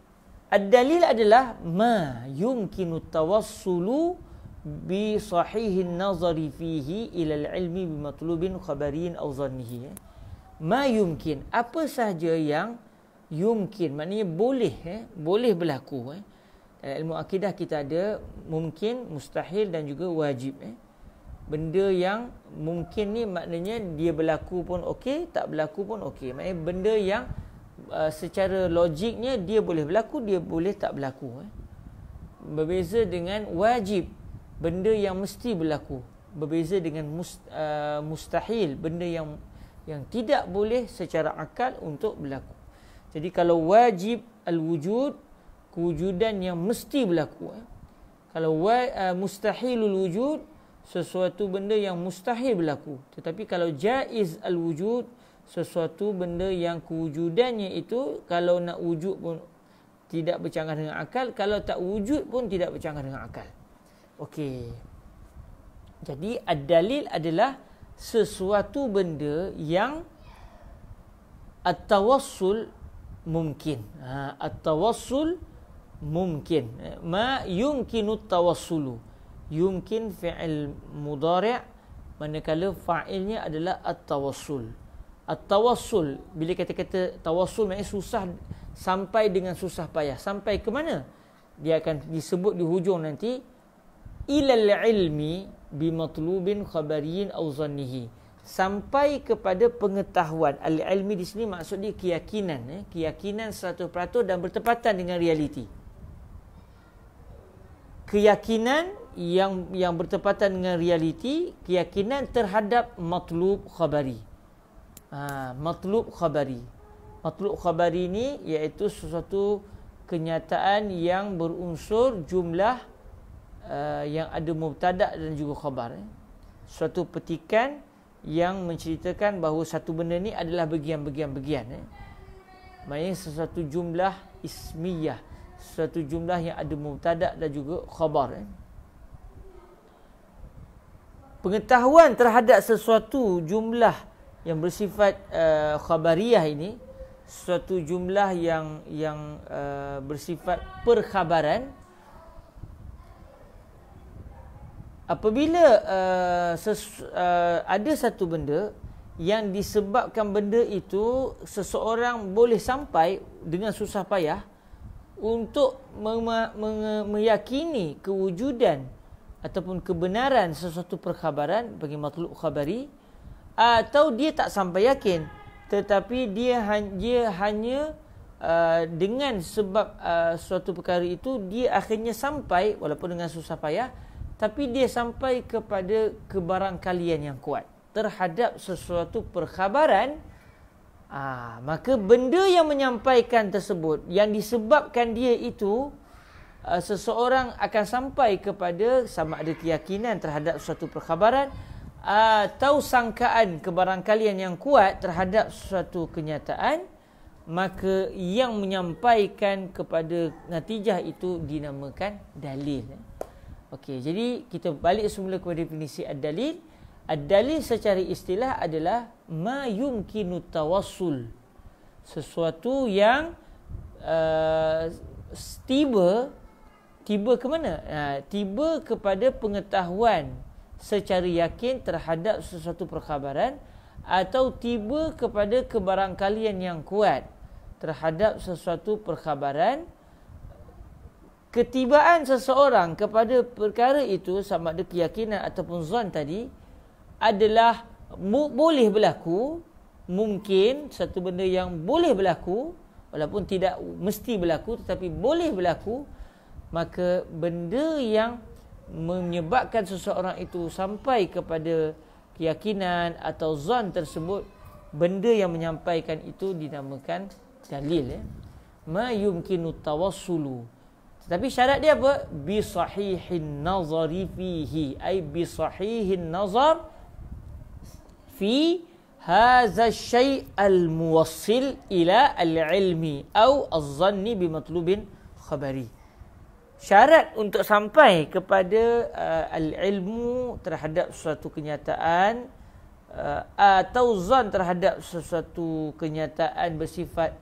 Ad-dalil adalah ma yumkinu tawassulu bi sahihin nazari fihi ila al-ilmi bi matlubin khabariyin aw zannihi. Ma yumkin, apa sahaja yang yumkin, maknanya boleh berlaku. Dalam ilmu akidah kita ada mungkin, mustahil dan juga wajib. Benda yang mungkin ni maknanya dia berlaku pun okey, tak berlaku pun okey. Maknanya benda yang secara logiknya dia boleh berlaku, dia boleh tak berlaku. Berbeza dengan wajib, benda yang mesti berlaku. Berbeza dengan mustahil, benda yang tidak boleh secara akal untuk berlaku. Jadi kalau wajib al-wujud, kewujudan yang mesti berlaku. Kalau mustahilul wujud, sesuatu benda yang mustahil berlaku. Tetapi kalau jaiz al-wujud, sesuatu benda yang kewujudannya itu kalau nak wujud pun tidak bercanggah dengan akal, kalau tak wujud pun tidak bercanggah dengan akal. Okey. Jadi ad-dalil adalah sesuatu benda yang at-tawassul mungkin. At-tawassul mungkin. Ma yumkinu tawassulu. Yumkin fi'il mudhari', manakala fa'ilnya adalah at-tawassul. At-tawassul, bila kata-kata tawassul maknanya susah, sampai dengan susah payah. Sampai ke mana? Dia akan disebut di hujung nanti, ilal ilmi bimatlubin khabariyin aw zannihi. Sampai kepada pengetahuan. Al-ilmi di sini maksud dia keyakinan. Keyakinan 100% dan bertepatan dengan realiti. Keyakinan yang bertepatan dengan realiti, keyakinan terhadap matlub khabari. Matlub khabari. Matlub khabari ini iaitu sesuatu kenyataan yang berunsur jumlah yang ada mubtada' dan juga khabar. Suatu petikan yang menceritakan bahawa satu benda ni adalah bagian-bagian. Maksudnya sesuatu jumlah ismiyah, sesuatu jumlah yang ada mubtada' dan juga khabar. Pengetahuan terhadap sesuatu jumlah yang bersifat khabariyah ini, suatu jumlah yang bersifat perkhabaran, apabila ada satu benda yang disebabkan benda itu seseorang boleh sampai dengan susah payah untuk meyakini kewujudan ataupun kebenaran sesuatu perkhabaran bagi matlub khabari, atau dia tak sampai yakin, tetapi dia hanya dengan sebab suatu perkara itu dia akhirnya sampai walaupun dengan susah payah, tapi dia sampai kepada kebarangkalian yang kuat terhadap sesuatu perkhabaran. Maka benda yang menyampaikan tersebut, yang disebabkan dia itu seseorang akan sampai kepada sama ada keyakinan terhadap suatu perkhabaran atau sangkaan kebarangkalian yang kuat terhadap suatu kenyataan, maka yang menyampaikan kepada natijah itu dinamakan dalil. Okey, jadi kita balik semula kepada definisi ad-dalil. Ad-dalil secara istilah adalah ma yumkinu tawassul, sesuatu yang tiba ke mana? Tiba kepada pengetahuan secara yakin terhadap sesuatu perkhabaran, atau tiba kepada kebarangkalian yang kuat terhadap sesuatu perkhabaran. Ketibaan seseorang kepada perkara itu, sama ada keyakinan ataupun zon tadi, adalah boleh berlaku, mungkin satu benda yang boleh berlaku walaupun tidak mesti berlaku tetapi boleh berlaku. maka benda yang menyebabkan seseorang itu sampai kepada keyakinan atau zon tersebut, benda yang menyampaikan itu dinamakan dalil. Ma yumkinu tawassulu. Tetapi syarat dia apa? Bi sahihin nazari fihi, ay bi sahihin nazar fi hadha syai' al-muwassil ila al-ilmi atau az-zanni bi matlubin khabari. Syarat untuk sampai kepada al-ilmu terhadap suatu kenyataan atau zan terhadap sesuatu kenyataan bersifat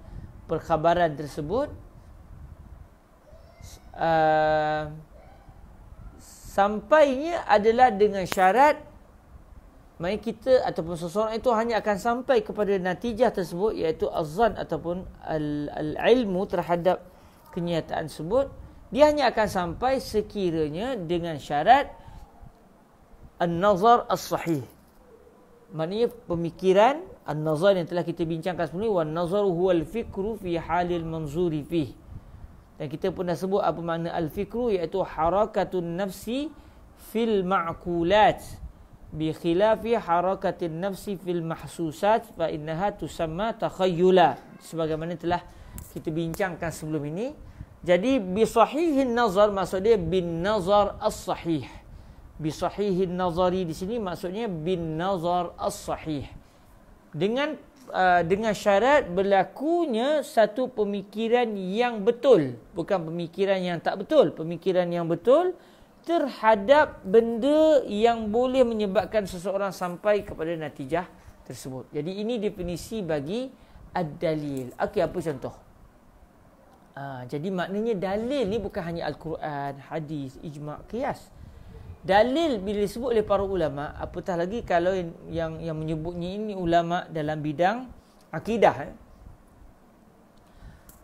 perkhabaran tersebut, sampainya adalah dengan syarat maknanya kita ataupun seseorang itu hanya akan sampai kepada natijah tersebut, iaitu az-zan ataupun al-ilmu terhadap kenyataan tersebut, dia hanya akan sampai sekiranya dengan syarat an-nazar as-sahih. Maknanya pemikiran an-nazar yang telah kita bincangkan sebelum ni, wan-nazaru huwal fikru fi halil manzuri fih. Dan kita pun dah sebut apa makna al-fikru, iaitu harakatun nafsi fil ma'kulat bi khilafi harakatin nafsi fil mahsusat fa innaha tusamma takhayyula, sebagaimana telah kita bincangkan sebelum ini. Jadi bi sahihin nazar maksudnya bin nazar as-sahih. Bi sahihin nazari di sini maksudnya bin nazar as-sahih. Dengan syarat berlakunya satu pemikiran yang betul, bukan pemikiran yang tak betul, pemikiran yang betul terhadap benda yang boleh menyebabkan seseorang sampai kepada natijah tersebut. Jadi ini definisi bagi ad-dalil. Okey, apa contoh? Jadi maknanya dalil ni bukan hanya Al-Quran, hadis, ijma', qiyas. Dalil bila disebut oleh para ulama, apatah lagi kalau yang menyebutnya ini ulama dalam bidang akidah,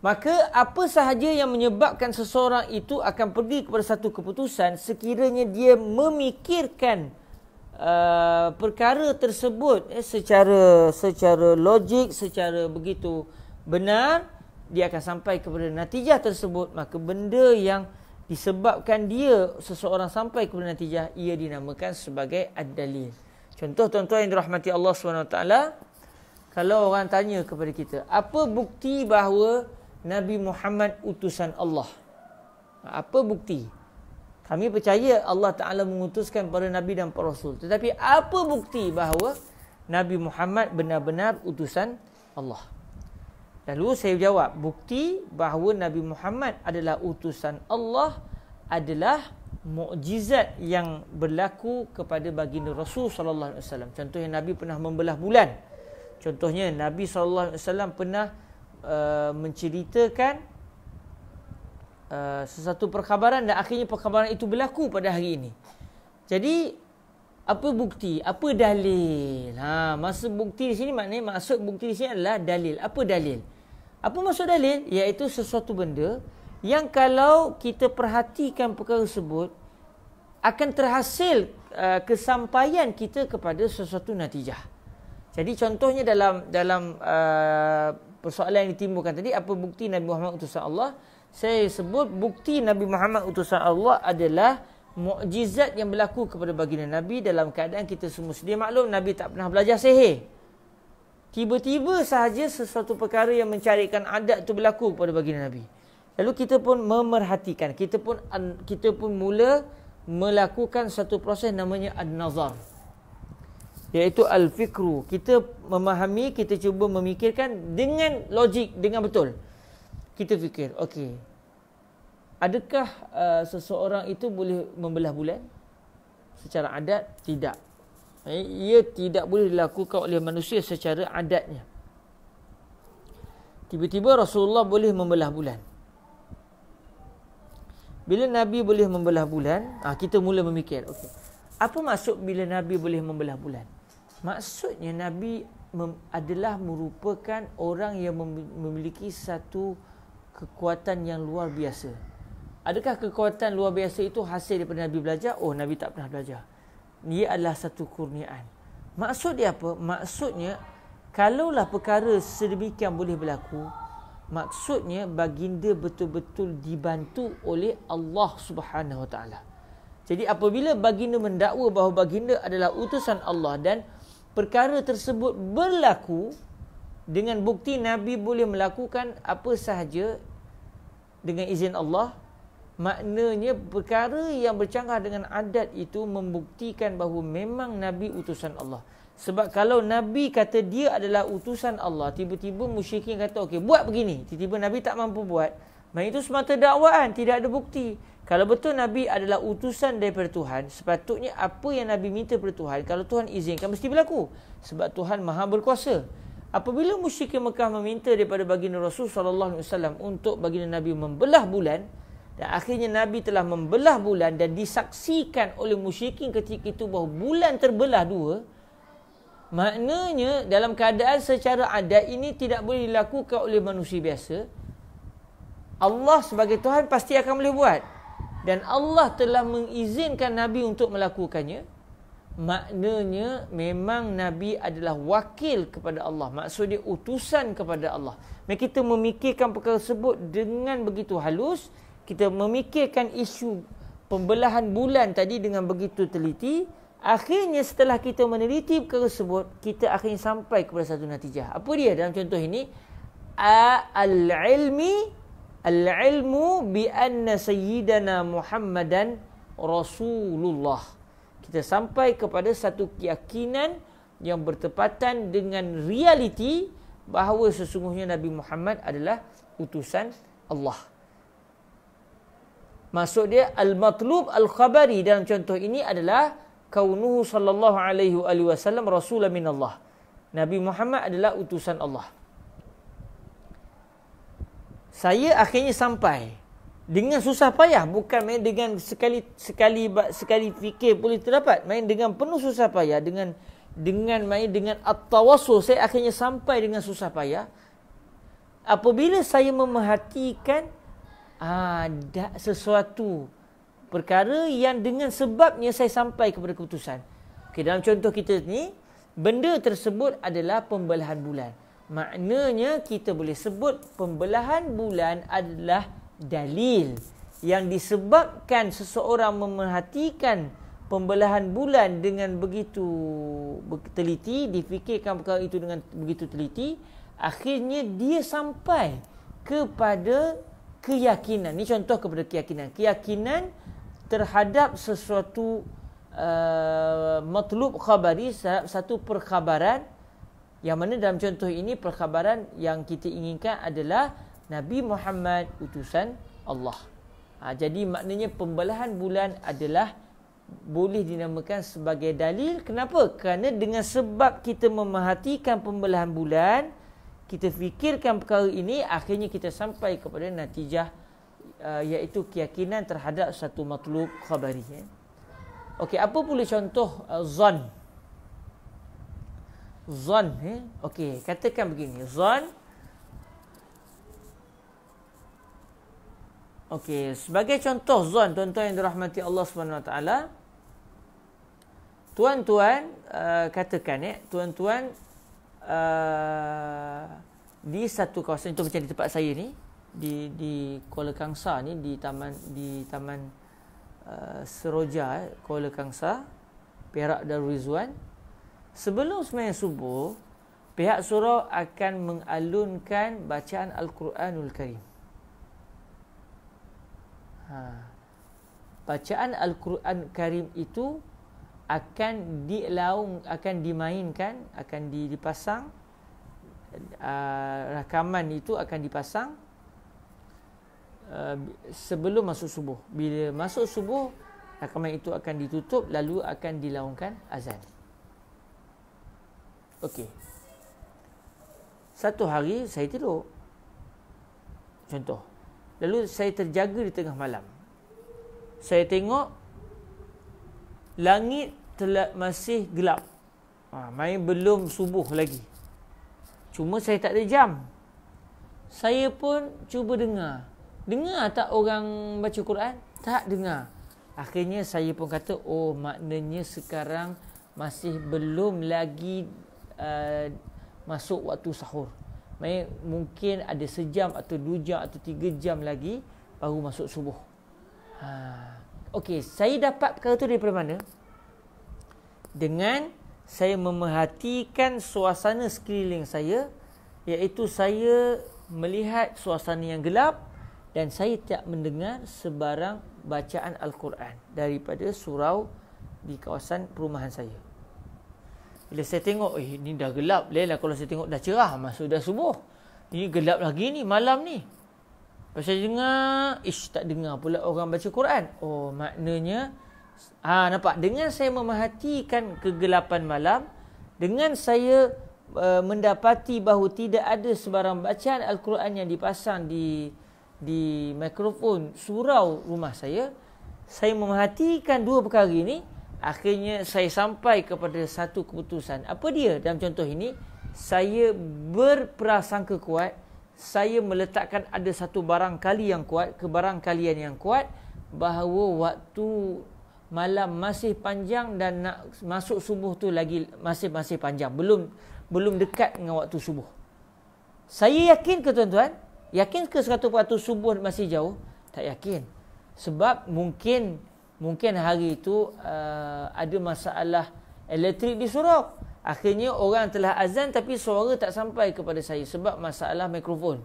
maka apa sahaja yang menyebabkan seseorang itu akan pergi kepada satu keputusan, sekiranya dia memikirkan perkara tersebut secara logik, secara begitu benar, dia akan sampai kepada natijah tersebut, maka benda yang disebabkan dia seseorang sampai kepada natijah, ia dinamakan sebagai ad-dalil. Contoh tuan-tuan yang dirahmati Allah SWT, kalau orang tanya kepada kita, apa bukti bahawa Nabi Muhammad utusan Allah? Apa bukti? Kami percaya Allah Ta'ala mengutuskan para Nabi dan para Rasul. Tetapi apa bukti bahawa Nabi Muhammad benar-benar utusan Allah? Lalu saya jawab, bukti bahawa Nabi Muhammad adalah utusan Allah adalah mukjizat yang berlaku kepada baginda Rasul sallallahu alaihi wasallam. Contohnya Nabi pernah membelah bulan. Contohnya Nabi sallallahu alaihi wasallam pernah menceritakan sesuatu perkhabaran dan akhirnya perkhabaran itu berlaku pada hari ini. Jadi apa bukti? Apa dalil? Maksud bukti di sini maknanya maksud bukti di sini adalah dalil. Apa dalil? Apa maksud dalil? Iaitu sesuatu benda yang kalau kita perhatikan perkara tersebut akan terhasil kesampaian kita kepada sesuatu natijah. Jadi contohnya dalam persoalan yang ditimbulkan tadi, apa bukti Nabi Muhammad utusan Allah? Saya sebut bukti Nabi Muhammad utusan Allah adalah mukjizat yang berlaku kepada baginda Nabi dalam keadaan kita semua sedia maklum Nabi tak pernah belajar sihir. Tiba-tiba sahaja sesuatu perkara yang mencarikan adat itu berlaku kepada baginda Nabi. Lalu kita pun memerhatikan, kita pun mula melakukan satu proses namanya an-nazar, iaitu al-fikru. Kita memahami, kita cuba memikirkan dengan logik, dengan betul. Kita fikir, okey, adakah seseorang itu boleh membelah bulan secara adat? Tidak. Ia tidak boleh dilakukan oleh manusia secara adatnya. Tiba-tiba Rasulullah boleh membelah bulan. Bila Nabi boleh membelah bulan, kita mula memikir, okey, apa maksud bila Nabi boleh membelah bulan? Maksudnya Nabi adalah merupakan orang yang memiliki satu kekuatan yang luar biasa. Adakah kekuatan luar biasa itu hasil daripada Nabi belajar? Oh, Nabi tak pernah belajar. Ia adalah satu kurniaan. Maksud dia apa? Maksudnya, kalaulah perkara sedemikian boleh berlaku, Maksudnya baginda betul-betul dibantu oleh Allah Subhanahu Wa Taala. Jadi apabila baginda mendakwa bahawa baginda adalah utusan Allah dan perkara tersebut berlaku dengan bukti Nabi boleh melakukan apa sahaja dengan izin Allah, maknanya perkara yang bercanggah dengan adat itu membuktikan bahawa memang Nabi utusan Allah. Sebab kalau Nabi kata dia adalah utusan Allah, tiba-tiba musyrikin kata okey buat begini, tiba-tiba Nabi tak mampu buat, maka itu semata dakwaan, tidak ada bukti. Kalau betul Nabi adalah utusan daripada Tuhan, sepatutnya apa yang Nabi minta daripada Tuhan, kalau Tuhan izinkan mesti berlaku. Sebab Tuhan Maha berkuasa. Apabila musyrikin Mekah meminta daripada baginda Rasul sallallahu alaihi wasallam untuk baginda Nabi membelah bulan, dan akhirnya Nabi telah membelah bulan dan disaksikan oleh musyrikin ketika itu bahawa bulan terbelah dua, maknanya dalam keadaan secara adat ini tidak boleh dilakukan oleh manusia biasa. Allah sebagai Tuhan pasti akan boleh buat. Dan Allah telah mengizinkan Nabi untuk melakukannya. Maknanya memang Nabi adalah wakil kepada Allah. Maksud dia utusan kepada Allah. Maka kita memikirkan perkara tersebut dengan begitu halus. Kita memikirkan isu pembelahan bulan tadi dengan begitu teliti. Akhirnya setelah kita meneliti perkara tersebut, kita akhirnya sampai kepada satu natijah. Apa dia dalam contoh ini? Al-ilmu bi anna sayyidana Muhammadan Rasulullah. Kita sampai kepada satu keyakinan yang bertepatan dengan realiti bahawa sesungguhnya Nabi Muhammad adalah utusan Allah. Maksud dia al-matlub al-khabari dalam contoh ini adalah kaunuhu sallallahu alaihi wasallam rasulan min Allah. Nabi Muhammad adalah utusan Allah. Saya akhirnya sampai dengan susah payah, bukan main dengan sekali fikir boleh terdapat, main dengan penuh susah payah, dengan at-tawassul, saya akhirnya sampai dengan susah payah. Apabila saya memerhatikan ada sesuatu perkara yang dengan sebabnya saya sampai kepada keputusan. Okey, dalam contoh kita ni, benda tersebut adalah pembelahan bulan. Maknanya kita boleh sebut pembelahan bulan adalah dalil yang disebabkan seseorang memerhatikan pembelahan bulan dengan begitu teliti, difikirkan perkara itu dengan begitu teliti, akhirnya dia sampai kepada keyakinan. Ini contoh kepada keyakinan. Keyakinan terhadap sesuatu matlub khabari, satu perkhabaran, yang mana dalam contoh ini perkhabaran yang kita inginkan adalah Nabi Muhammad utusan Allah. Jadi maknanya pembelahan bulan adalah boleh dinamakan sebagai dalil. Kenapa? Kerana dengan sebab kita memerhatikan pembelahan bulan, kita fikirkan perkara ini, akhirnya kita sampai kepada natijah, iaitu keyakinan terhadap satu matlub khabari. Okey, apa pula contoh zon? Zon, okey, katakan begini, zon. Okey, sebagai contoh zon, tuan-tuan yang dirahmati Allah SWT, tuan-tuan katakan tuan-tuan di satu kawasan, itu macam di tempat saya ni, di Kuala Kangsar ni, di taman Seroja, Kuala Kangsar, Perak Darul Rizwan. Sebelum sembahyang subuh, pihak surau akan mengalunkan bacaan Al-Quranul Karim. Bacaan Al-Quran Karim itu akan dimainkan, akan dipasang, rakaman itu akan dipasang sebelum masuk subuh. Bila masuk subuh, rakaman itu akan ditutup, lalu akan dilaungkan azan. Okey. Satu hari saya tidur, contoh, lalu saya terjaga di tengah malam. Saya tengok langit masih gelap. Main belum subuh lagi. Cuma saya tak ada jam. Saya pun cuba dengar. Dengar tak orang baca Quran? Tak dengar. Akhirnya saya pun kata, oh maknanya sekarang masih belum lagi masuk waktu sahur. Mungkin ada sejam atau 2 jam atau 3 jam lagi baru masuk subuh. Okey, saya dapat perkara tu daripada mana? Dengan saya memerhatikan suasana sekeliling saya, iaitu saya melihat suasana yang gelap dan saya tak mendengar sebarang bacaan Al-Quran daripada surau di kawasan perumahan saya. Bila saya tengok, ni dah gelap. Lainlah kalau saya tengok dah cerah, masuk dah subuh. Ini gelap lagi ni, malam ni. Lepas saya dengar, tak dengar pula orang baca Quran. Oh, maknanya, nampak? Dengan saya memerhatikan kegelapan malam, dengan saya mendapati bahawa tidak ada sebarang bacaan Al-Quran yang dipasang di mikrofon surau rumah saya memerhatikan dua perkara ini, akhirnya saya sampai kepada satu keputusan. Apa dia? Dalam contoh ini, saya berprasangka kuat, saya meletakkan ada satu barangkali yang kuat, kebarangkalian yang kuat, bahawa waktu malam masih panjang dan nak masuk subuh tu lagi masih panjang, belum dekat dengan waktu subuh. Saya yakin ke tuan-tuan? Yakin ke 100% subuh masih jauh? Tak yakin. Sebab mungkin hari itu ada masalah elektrik di surau. Akhirnya orang telah azan tapi suara tak sampai kepada saya sebab masalah mikrofon.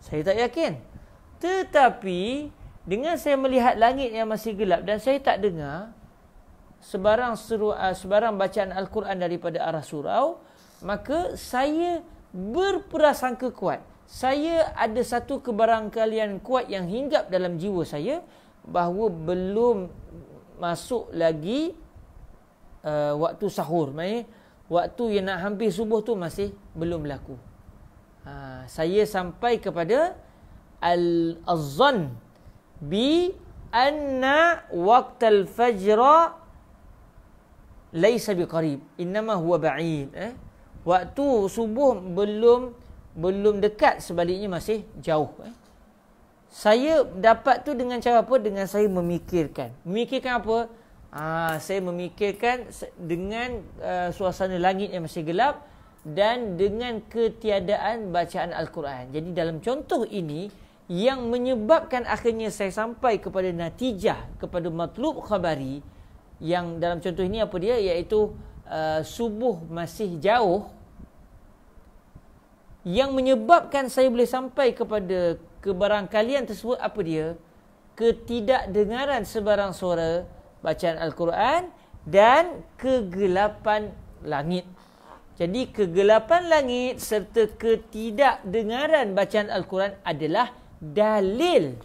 Saya tak yakin. Tetapi dengan saya melihat langit yang masih gelap dan saya tak dengar sebarang bacaan Al-Quran daripada arah surau, maka saya berprasangka kuat. Saya ada satu kebarangkalian kuat yang hinggap dalam jiwa saya bahawa belum masuk lagi waktu sahur. Maksudnya waktu yang nak hampir subuh tu masih belum berlaku. Saya sampai kepada al-zan bi anna waqtal fajra laysa biqarib, innama huwa ba'id. Waktu subuh belum dekat, sebaliknya masih jauh. Saya dapat tu dengan cara apa? Dengan saya memikirkan. Memikirkan apa? Saya memikirkan dengan suasana langit yang masih gelap dan dengan ketiadaan bacaan Al-Quran. Jadi dalam contoh ini, yang menyebabkan akhirnya saya sampai kepada natijah, kepada matlub khabari, yang dalam contoh ini apa dia? Iaitu subuh masih jauh. Yang menyebabkan saya boleh sampai kepada kebarangkalian tersebut apa dia? Ketidakdengaran sebarang suara bacaan Al-Quran dan kegelapan langit. Jadi kegelapan langit serta ketidakdengaran bacaan Al-Quran adalah dalil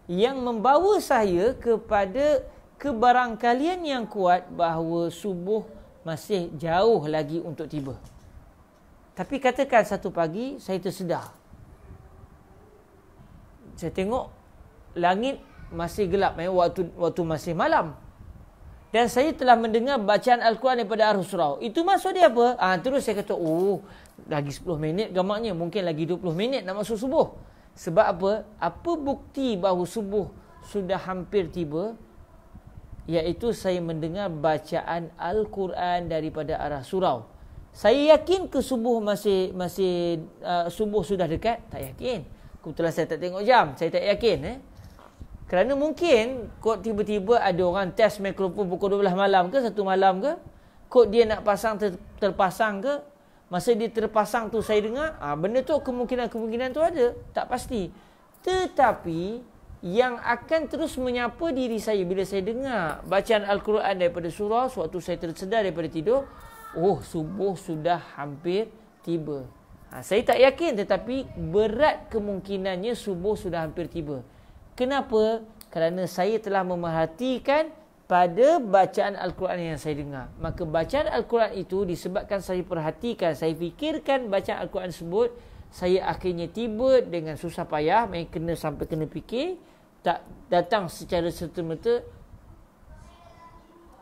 yang membawa saya kepada kebarangkalian yang kuat bahawa subuh masih jauh lagi untuk tiba. Tapi katakan satu pagi saya tersedar. Saya tengok langit masih gelap, waktu masih malam. Dan saya telah mendengar bacaan Al-Quran daripada arah surau. Itu maksud dia apa? Terus saya kata, lagi 10 minit gamaknya. Mungkin lagi 20 minit nak masuk subuh. Sebab apa? Apa bukti bahawa subuh sudah hampir tiba? Iaitu saya mendengar bacaan Al-Quran daripada arah surau. Saya yakin ke subuh subuh sudah dekat? Tak yakin. Kebetulan saya tak tengok jam. Saya tak yakin. Kerana mungkin kod tiba-tiba ada orang test mikrofon pukul 12 malam ke, 1 malam ke, kod dia nak pasang terpasang ke, masa dia terpasang tu saya dengar, benda tu kemungkinan tu ada, tak pasti. Tetapi yang akan terus menyapa diri saya bila saya dengar bacaan Al-Quran daripada surau, sewaktu saya tersedar daripada tidur, subuh sudah hampir tiba. Saya tak yakin, tetapi berat kemungkinannya subuh sudah hampir tiba. Kenapa? Kerana saya telah memerhatikan pada bacaan Al-Quran yang saya dengar. Maka bacaan Al-Quran itu disebabkan saya perhatikan, saya fikirkan bacaan Al-Quran tersebut, saya akhirnya tiba dengan susah payah, kena fikir, tak datang secara serta-merta.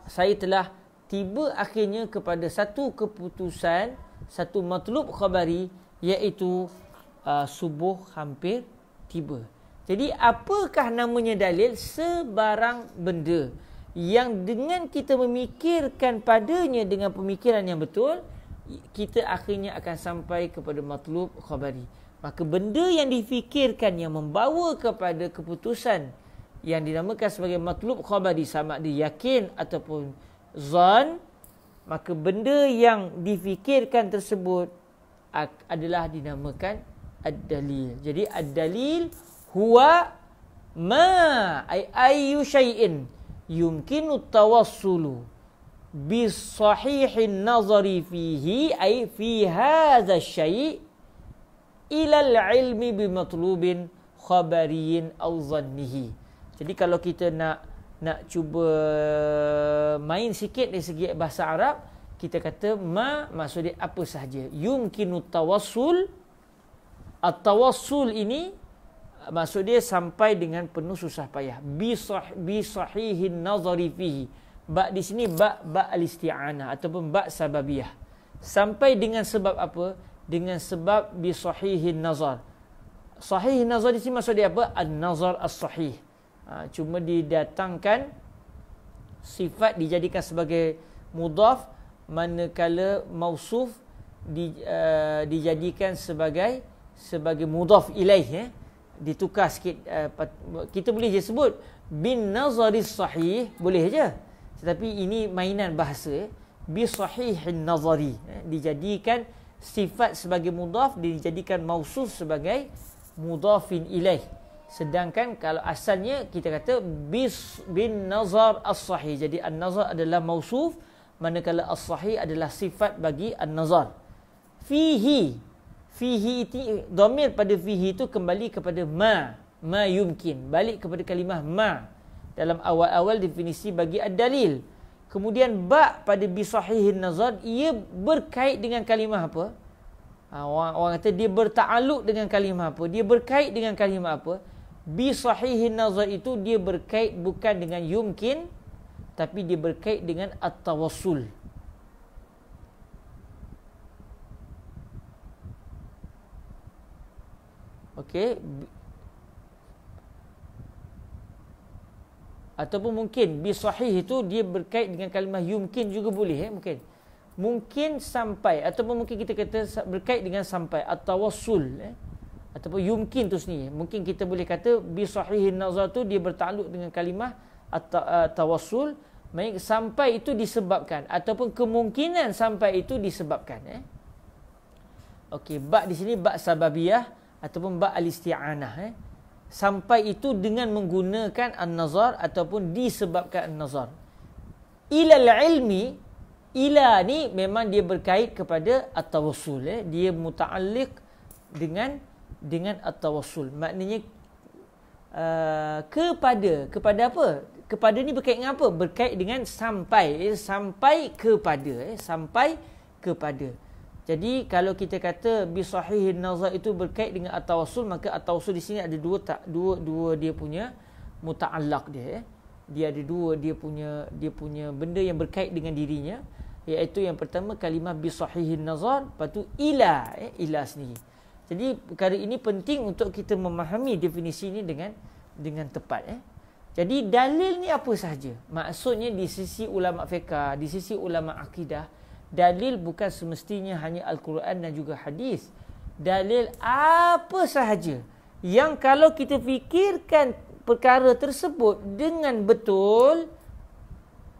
Saya telah tiba akhirnya kepada satu keputusan, satu matlub khabari, iaitu subuh hampir tiba. Jadi apakah namanya dalil? Sebarang benda yang dengan kita memikirkan padanya dengan pemikiran yang betul, kita akhirnya akan sampai kepada matlub khabari. Maka benda yang difikirkan yang membawa kepada keputusan yang dinamakan sebagai matlub khabari, sama ada yakin ataupun zan, maka benda yang difikirkan tersebut adalah dinamakan ad-dalil. Jadi ad-dalil huwa ma ayyu syai'in yumkinu tawassulu bis sahihin nazari fihi ay fi hadha syai' ila al-ilmi bi matlubin khabariyin aw dhannihi. Jadi kalau kita nak cuba main sikit dari segi bahasa Arab, kita kata ma maksud dia apa sahaja. Yumkinu tawassul. At-tawassul ini maksud dia sampai dengan penuh susah payah. Bi sahihin nazari fihi. Ba di sini ba al-isti'anah ataupun ba sababiyah. Sampai dengan sebab apa? Dengan sebab bi sahihin nazar. Sahih nazar di sini maksud dia apa? An-nazar as-sahih. Cuma didatangkan sifat dijadikan sebagai mudhaf, manakala mausuf dijadikan sebagai mudhaf ilaih, ditukar sikit. Kita boleh je sebut bin nazaris sahih, boleh je, tetapi ini mainan bahasa. Bi sahihin nazari, dijadikan sifat sebagai mudhaf, dijadikan mausuf sebagai mudhafin ilaih. Sedangkan kalau asalnya kita kata bin nazar as-sahih. Jadi an-nazar adalah mausuf, manakala as-sahih adalah sifat bagi an-nazar. Fihi itu dhamir pada fihi itu kembali kepada ma yumkin, balik kepada kalimah ma dalam awal-awal definisi bagi ad-dalil. Kemudian ba pada bi sahihin nazar, ia berkait dengan kalimah apa? Orang kata dia bertakluk dengan kalimah apa? Dia berkait dengan kalimah apa? Bi sahihin nazar itu dia berkait bukan dengan yumkin, tapi dia berkait dengan at-tawassul. Okey. Ataupun mungkin bi sahih itu dia berkait dengan kalimah yumkin juga boleh, mungkin sampai, ataupun mungkin kita kata berkait dengan sampai at-tawassul, ataupun yumkin tu sendiri. Mungkin kita boleh kata bi sahihin nazar tu dia bertakluk dengan kalimah at-tawassul, baik sampai itu disebabkan, ataupun kemungkinan sampai itu disebabkan. Okey, ba di sini ba sababiyah ataupun ba al-isti'anah. Sampai itu dengan menggunakan an-nazar ataupun disebabkan an-nazar. Ilal ilmi, ila ni memang dia berkait kepada at-tawassul. Dia muta'alliq dengan at-tawassul. Maknanya kepada apa? Kepada ni berkait dengan apa? Berkait dengan sampai, sampai kepada. Jadi kalau kita kata bi sahihin nazar itu berkait dengan at-tawassul, maka at-tawassul di sini ada dua dia punya muta'allaq dia. Dia ada dua dia punya benda yang berkait dengan dirinya, iaitu yang pertama kalimah bi sahihin nazar, lepas tu ila sendiri. Jadi perkara ini penting untuk kita memahami definisi ini dengan tepat. Jadi dalil ni apa sahaja? Maksudnya di sisi ulama fiqh, di sisi ulama akidah, dalil bukan semestinya hanya Al-Quran dan juga hadis. Dalil apa sahaja yang kalau kita fikirkan perkara tersebut dengan betul,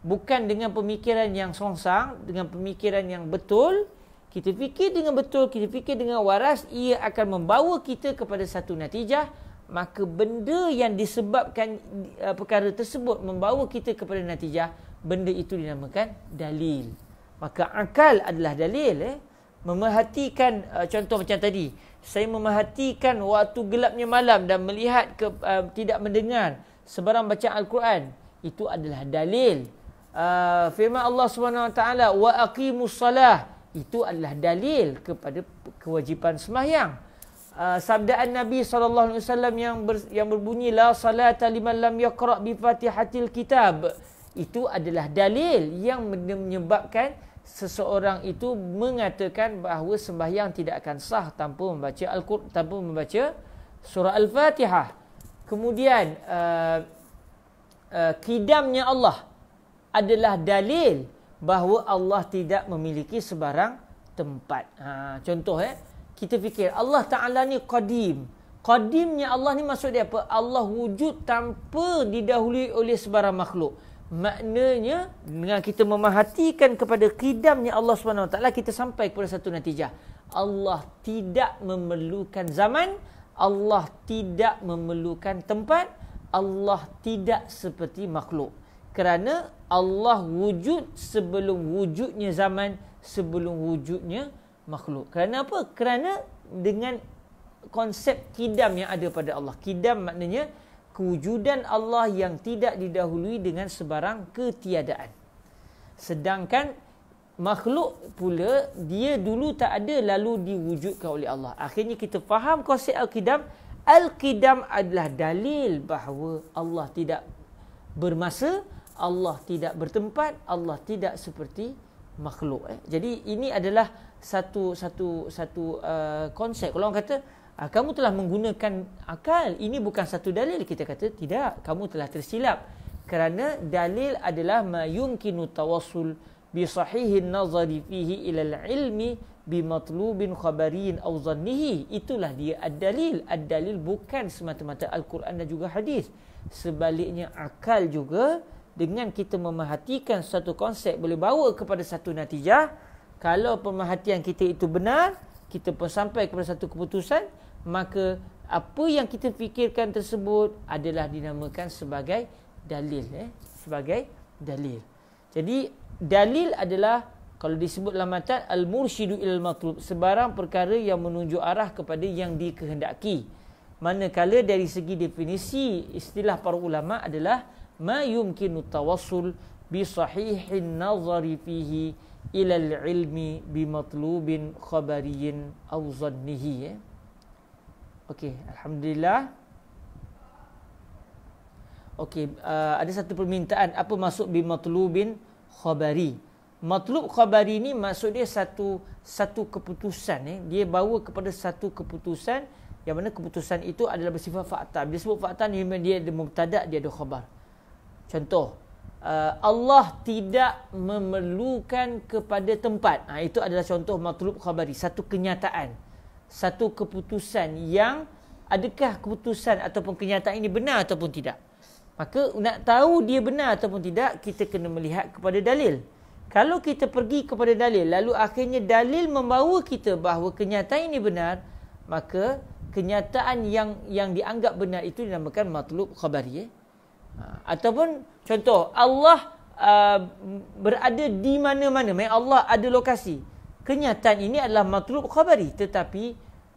bukan dengan pemikiran yang songsang, dengan pemikiran yang betul, kita fikir dengan betul, kita fikir dengan waras, ia akan membawa kita kepada satu natijah. Maka benda yang disebabkan perkara tersebut membawa kita kepada natijah, benda itu dinamakan dalil. Maka akal adalah dalil. Memerhatikan, contoh macam tadi, saya memerhatikan waktu gelapnya malam dan melihat tidak mendengar sebarang bacaan Al-Quran, itu adalah dalil. Firman Allah SWT, wa aqimus salah, itu adalah dalil kepada kewajipan sembahyang. Sabdaan Nabi SAW yang berbunyi la salata liman lam yaqra' bi fatihatil kitab, itu adalah dalil yang menyebabkan seseorang itu mengatakan bahawa sembahyang tidak akan sah tanpa membaca Al-Quran, tanpa membaca surah Al-Fatihah. Kemudian qidamnya Allah adalah dalil bahawa Allah tidak memiliki sebarang tempat. Contoh kita fikir Allah Ta'ala ni qadim. Qadimnya Allah ni maksud dia apa? Allah wujud tanpa didahului oleh sebarang makhluk. Maknanya dengan kita memerhatikan kepada qidamnya Allah SWT, kita sampai kepada satu natijah. Allah tidak memerlukan zaman, Allah tidak memerlukan tempat, Allah tidak seperti makhluk. Kerana Allah wujud sebelum wujudnya zaman, sebelum wujudnya makhluk. Kerana apa? Kerana dengan konsep qidam yang ada pada Allah. Qidam maknanya kewujudan Allah yang tidak didahului dengan sebarang ketiadaan. Sedangkan makhluk pula, dia dulu tak ada lalu diwujudkan oleh Allah. Akhirnya kita faham konsep Al-Qidam. Al-Qidam adalah dalil bahawa Allah tidak bermasa, Allah tidak bertempat, Allah tidak seperti makhluk. Jadi ini adalah satu konsep. Kalau orang kata kamu telah menggunakan akal, ini bukan satu dalil. Kita kata tidak, kamu telah tersilap. Kerana dalil adalah ma yumkinu tawassul bi sahihin nazari fihi ila ilmi bi matlubin khabariyin aw zannihi. Itulah dia ad-dalil. Ad-dalil bukan semata-mata Al-Quran dan juga hadis. Sebaliknya akal juga, dengan kita memerhatikan satu konsep boleh bawa kepada satu natijah. Kalau pemerhatian kita itu benar, kita pun sampai kepada satu keputusan, maka apa yang kita fikirkan tersebut adalah dinamakan sebagai dalil. Sebagai dalil. Jadi dalil adalah, kalau disebut dalam matan, al-mursyidu ilal matlub, sebarang perkara yang menunjuk arah kepada yang dikehendaki. Manakala dari segi definisi, istilah para ulama adalah ma yumkinu tawassul bi sahihin nazari fihi ilal ilmi bi matlubin khabariyin aw zannihi. Okey, alhamdulillah. Okey, ada satu permintaan, apa maksud bi matlubin khabari? Matlub khabari ni maksud dia satu keputusan. Dia bawa kepada satu keputusan, yang mana keputusan itu adalah bersifat fakta. Bila sebut fakta ni, dia ada mubtada', dia ada khabar. Contoh, Allah tidak memerlukan kepada tempat. Itu adalah contoh matlub khabari, satu kenyataan, satu keputusan yang, adakah keputusan ataupun kenyataan ini benar ataupun tidak. Maka nak tahu dia benar ataupun tidak, kita kena melihat kepada dalil. Kalau kita pergi kepada dalil, lalu akhirnya dalil membawa kita bahawa kenyataan ini benar, maka kenyataan yang dianggap benar itu dinamakan matlub khabari. Ataupun contoh, Allah berada di mana-mana, maksudnya Allah ada lokasi. Kenyataan ini adalah matlub khabari, tetapi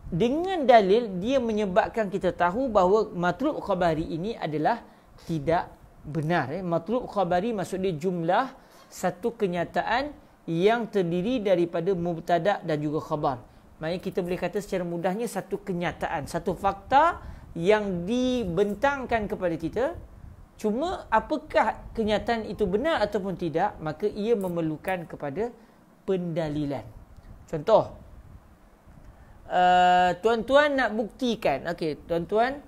dengan dalil dia menyebabkan kita tahu bahawa matlub khabari ini adalah tidak benar. Matlub khabari maksud dia jumlah satu kenyataan yang terdiri daripada mubtada' dan juga khabar. Maksudnya kita boleh kata secara mudahnya satu kenyataan, satu fakta yang dibentangkan kepada kita. Cuma apakah kenyataan itu benar ataupun tidak, maka ia memerlukan kepada pendalilan. Contoh, tuan-tuan nak buktikan, tuan-tuan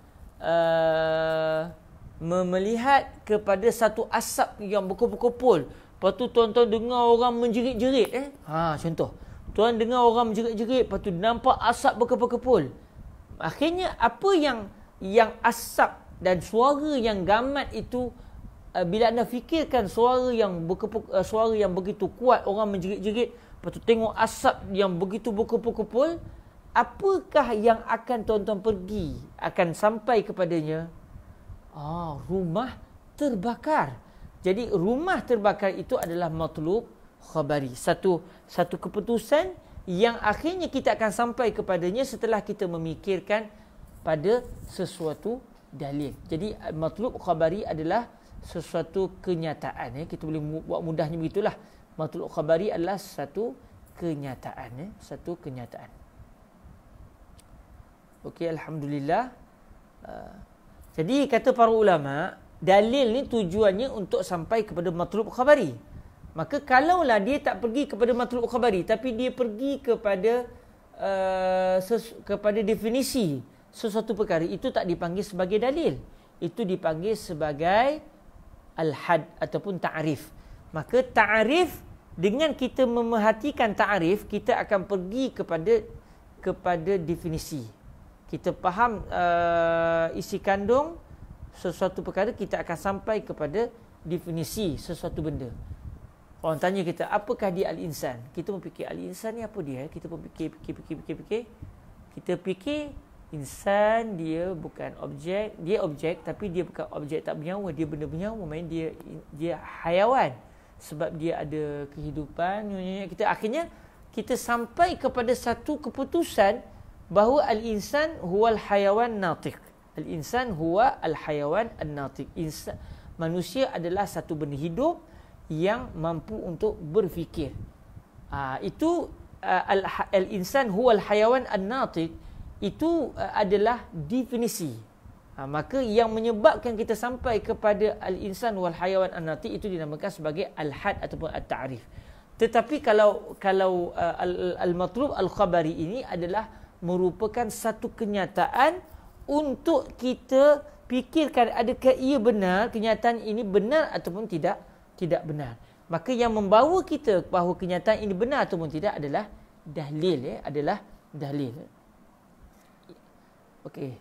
melihat kepada satu asap yang berkumpul-kumpul. Lepas tu tuan-tuan dengar orang menjerit-jerit. Contoh, tuan dengar orang menjerit-jerit, lepas tu nampak asap berkumpul-kumpul. Akhirnya apa yang asap dan suara yang gamat itu, bila anda fikirkan suara yang begitu kuat, orang menjerit-jerit, lepas tu tengok asap yang begitu berkumpul-kumpul, apakah yang akan tuan-tuan pergi, akan sampai kepadanya? Rumah terbakar. Jadi rumah terbakar itu adalah matlub khabari, satu keputusan yang akhirnya kita akan sampai kepadanya setelah kita memikirkan pada sesuatu dalil. Jadi matlub khabari adalah sesuatu kenyataan. Kita boleh buat mudahnya begitulah. Matlub khabari adalah satu kenyataan. Satu kenyataan. Okey, alhamdulillah. Jadi kata para ulama, dalil ni tujuannya untuk sampai kepada matlub khabari. Maka kalaulah dia tak pergi kepada matlub khabari, tapi dia pergi kepada kepada definisi sesuatu perkara, itu tak dipanggil sebagai dalil. Itu dipanggil sebagai al-had ataupun ta'rif. Maka ta'rif Dengan kita memerhatikan ta'rif, kita akan pergi kepada definisi. Kita faham isi kandung sesuatu perkara, kita akan sampai kepada definisi sesuatu benda. Orang tanya kita, apakah dia al-insan? Kita pun fikir al-insan ni apa dia? Kita pun fikir. Kita fikir insan dia bukan objek, dia objek tapi dia bukan objek tak bernyawa, dia benda bernyawa, maksudnya dia hayawan sebab dia ada kehidupan. Kita akhirnya kita sampai kepada satu keputusan bahawa al-insan huwal hayawan natiq. Al-insan huwa al-hayawan an-natiq. Manusia adalah satu benda hidup yang mampu untuk berfikir. Itu al-insan huwal hayawan an-natiq, itu adalah definisi. Maka yang menyebabkan kita sampai kepada al-insan wal hayawan an-natiq itu dinamakan sebagai al-had ataupun at-ta'rif. Tetapi kalau al-matlub al-khabari ini adalah merupakan satu kenyataan untuk kita fikirkan adakah ia benar, kenyataan ini benar ataupun tidak benar. Maka yang membawa kita bahawa kenyataan ini benar ataupun tidak adalah dalil, adalah dalil. Okey.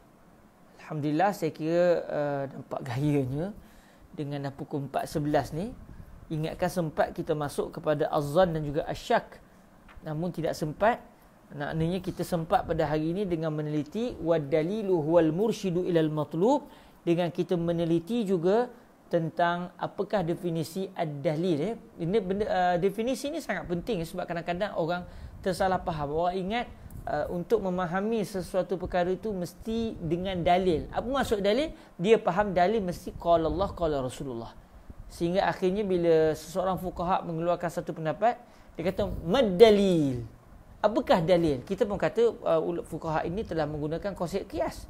Alhamdulillah saya kira nampak gayanya dengan pukul 4.11 ni. Ingatkan sempat kita masuk kepada az-zann dan juga asyak. Namun tidak sempat. Maknanya kita sempat pada hari ini dengan meneliti wad dalilu huwal mursyidu ilal matlub, dengan kita meneliti juga tentang apakah definisi ad-dalil. Ini definisi ini sangat penting sebab kadang-kadang orang tersalah faham. Orang ingat untuk memahami sesuatu perkara itu mesti dengan dalil. Apa maksud dalil? Dia faham dalil mesti qala Allah, qala Rasulullah. Sehingga akhirnya bila seseorang fuqaha mengeluarkan satu pendapat, dia kata mad dalil. Apakah dalil? Kita pun kata fuqaha ini telah menggunakan konsep qiyas.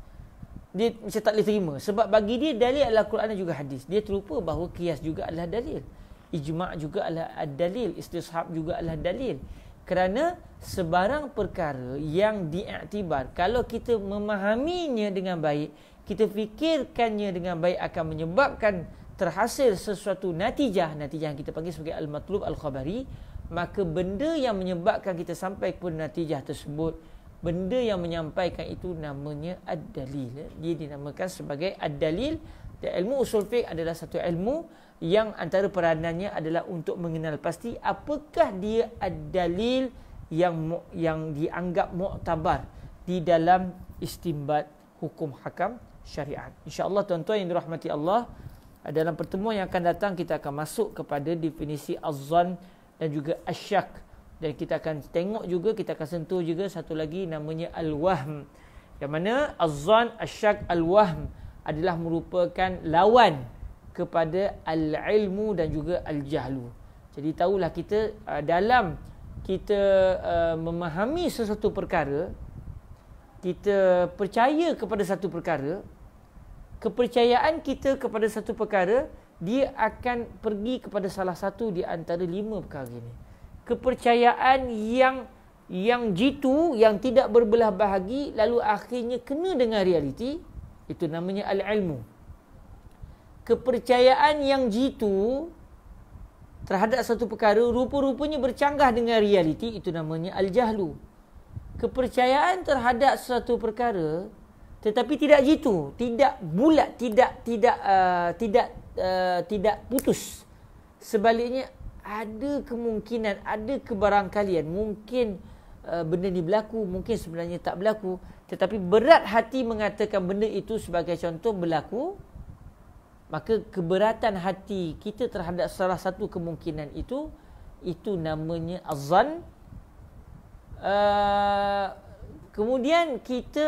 Dia macam tak boleh terima sebab bagi dia dalil adalah Quran dan juga hadis. Dia terlupa bahawa qiyas juga adalah dalil. Ijma' juga adalah ad-dalil, istishab juga adalah dalil. Kerana sebarang perkara yang diiktibar, kalau kita memahaminya dengan baik, kita fikirkannya dengan baik, akan menyebabkan terhasil sesuatu natijah yang kita panggil sebagai al-matlub al-khabari. Maka benda yang menyebabkan kita sampai kepada natijah tersebut, benda yang menyampaikan itu namanya ad-dalil. Dia dinamakan sebagai ad-dalil. Dan ilmu usul fiqh adalah satu ilmu yang antara peranannya adalah untuk mengenal pasti apakah dia ad-dalil yang dianggap muktabar di dalam istinbat hukum hakam syariat. InsyaAllah tuan-tuan yang dirahmati Allah, dalam pertemuan yang akan datang kita akan masuk kepada definisi az-zann dan juga asyak, dan kita akan tengok juga, kita akan sentuh juga satu lagi namanya al-wahm, yang mana az-zann, asyak, al-wahm adalah merupakan lawan kepada al-ilmu dan juga al-jahlu. Jadi tahulah kita dalam kita memahami sesuatu perkara, kita percaya kepada satu perkara, kepercayaan kita kepada satu perkara, dia akan pergi kepada salah satu di antara 5 perkara ini. Kepercayaan yang jitu, yang tidak berbelah bahagi, lalu akhirnya kena dengan realiti, itu namanya al-ilmu. Kepercayaan yang jitu terhadap satu perkara rupa-rupanya bercanggah dengan realiti, itu namanya al-jahlu. Kepercayaan terhadap satu perkara tetapi tidak jitu, tidak bulat, tidak putus. Sebaliknya ada kemungkinan, ada kebarangkalian, mungkin benda ni berlaku, mungkin sebenarnya tak berlaku, tetapi berat hati mengatakan benda itu sebagai contoh berlaku, maka keberatan hati kita terhadap salah satu kemungkinan itu namanya az-zann. Kemudian kita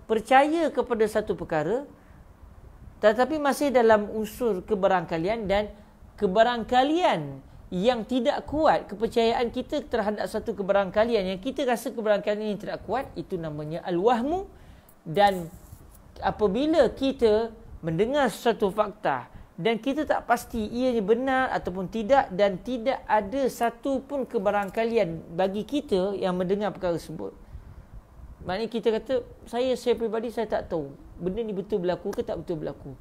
percaya kepada satu perkara tetapi masih dalam unsur kebarangkalian, dan kebarangkalian yang tidak kuat, kepercayaan kita terhadap satu kebarangkalian yang kita rasa kebarangkalian ini tidak kuat, itu namanya al-wahmu. Dan apabila kita mendengar sesuatu fakta dan kita tak pasti ianya benar ataupun tidak, dan tidak ada satu pun kebarangkalian bagi kita yang mendengar perkara tersebut, maknanya kita kata, saya pribadi saya tak tahu benda ni betul berlaku ke tak betul berlaku.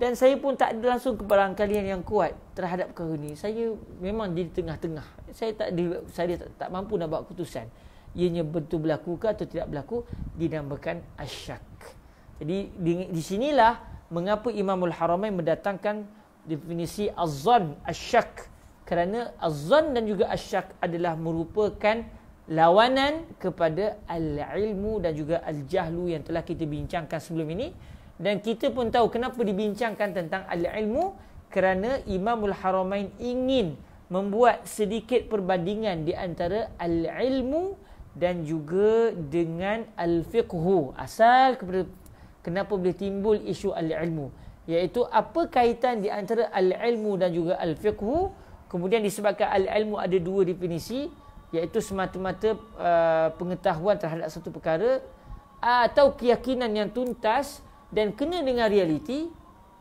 Dan saya pun tak ada langsung kebarangkalian yang kuat terhadap perkara ni. Saya memang di tengah-tengah. Saya tak mampu nak buat keputusan. Ianya betul berlaku ke atau tidak berlaku, dinamakan asyak. Jadi di sinilah mengapa Imamul Haramain mendatangkan definisi az-zann, asyak. Kerana az-zann dan juga asyak adalah merupakan lawanan kepada al-ilmu dan juga al-jahlu yang telah kita bincangkan sebelum ini. Dan kita pun tahu kenapa dibincangkan tentang al-ilmu, kerana Imamul Haramain ingin membuat sedikit perbandingan di antara al-ilmu dan juga dengan al-fiqhu. Asal kepada kenapa boleh timbul isu al-ilmu, iaitu apa kaitan di antara al-ilmu dan juga al-fiqhu. Kemudian disebabkan al-ilmu ada dua definisi, iaitu semata-mata pengetahuan terhadap satu perkara atau keyakinan yang tuntas dan kena dengan realiti.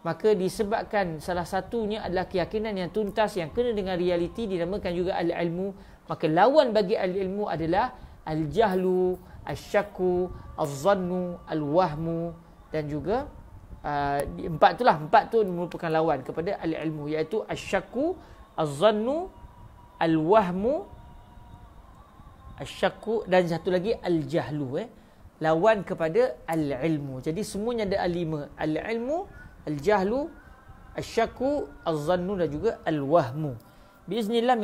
Maka disebabkan salah satunya adalah keyakinan yang tuntas yang kena dengan realiti, dinamakan juga al-ilmu. Maka lawan bagi al-ilmu adalah al-jahlu, al-syakku, al-zannu, al-wahmu dan juga empat tu merupakan lawan kepada al-ilmu, iaitu al-syakku, al-zannu, al-wahmu, al-syakku dan satu lagi al-jahlu, lawan kepada al-ilmu. Jadi semuanya ada al-lima: al-ilmu, al-jahlu, al-syakku, al-zannu dan juga al-wahmu. Biiznillah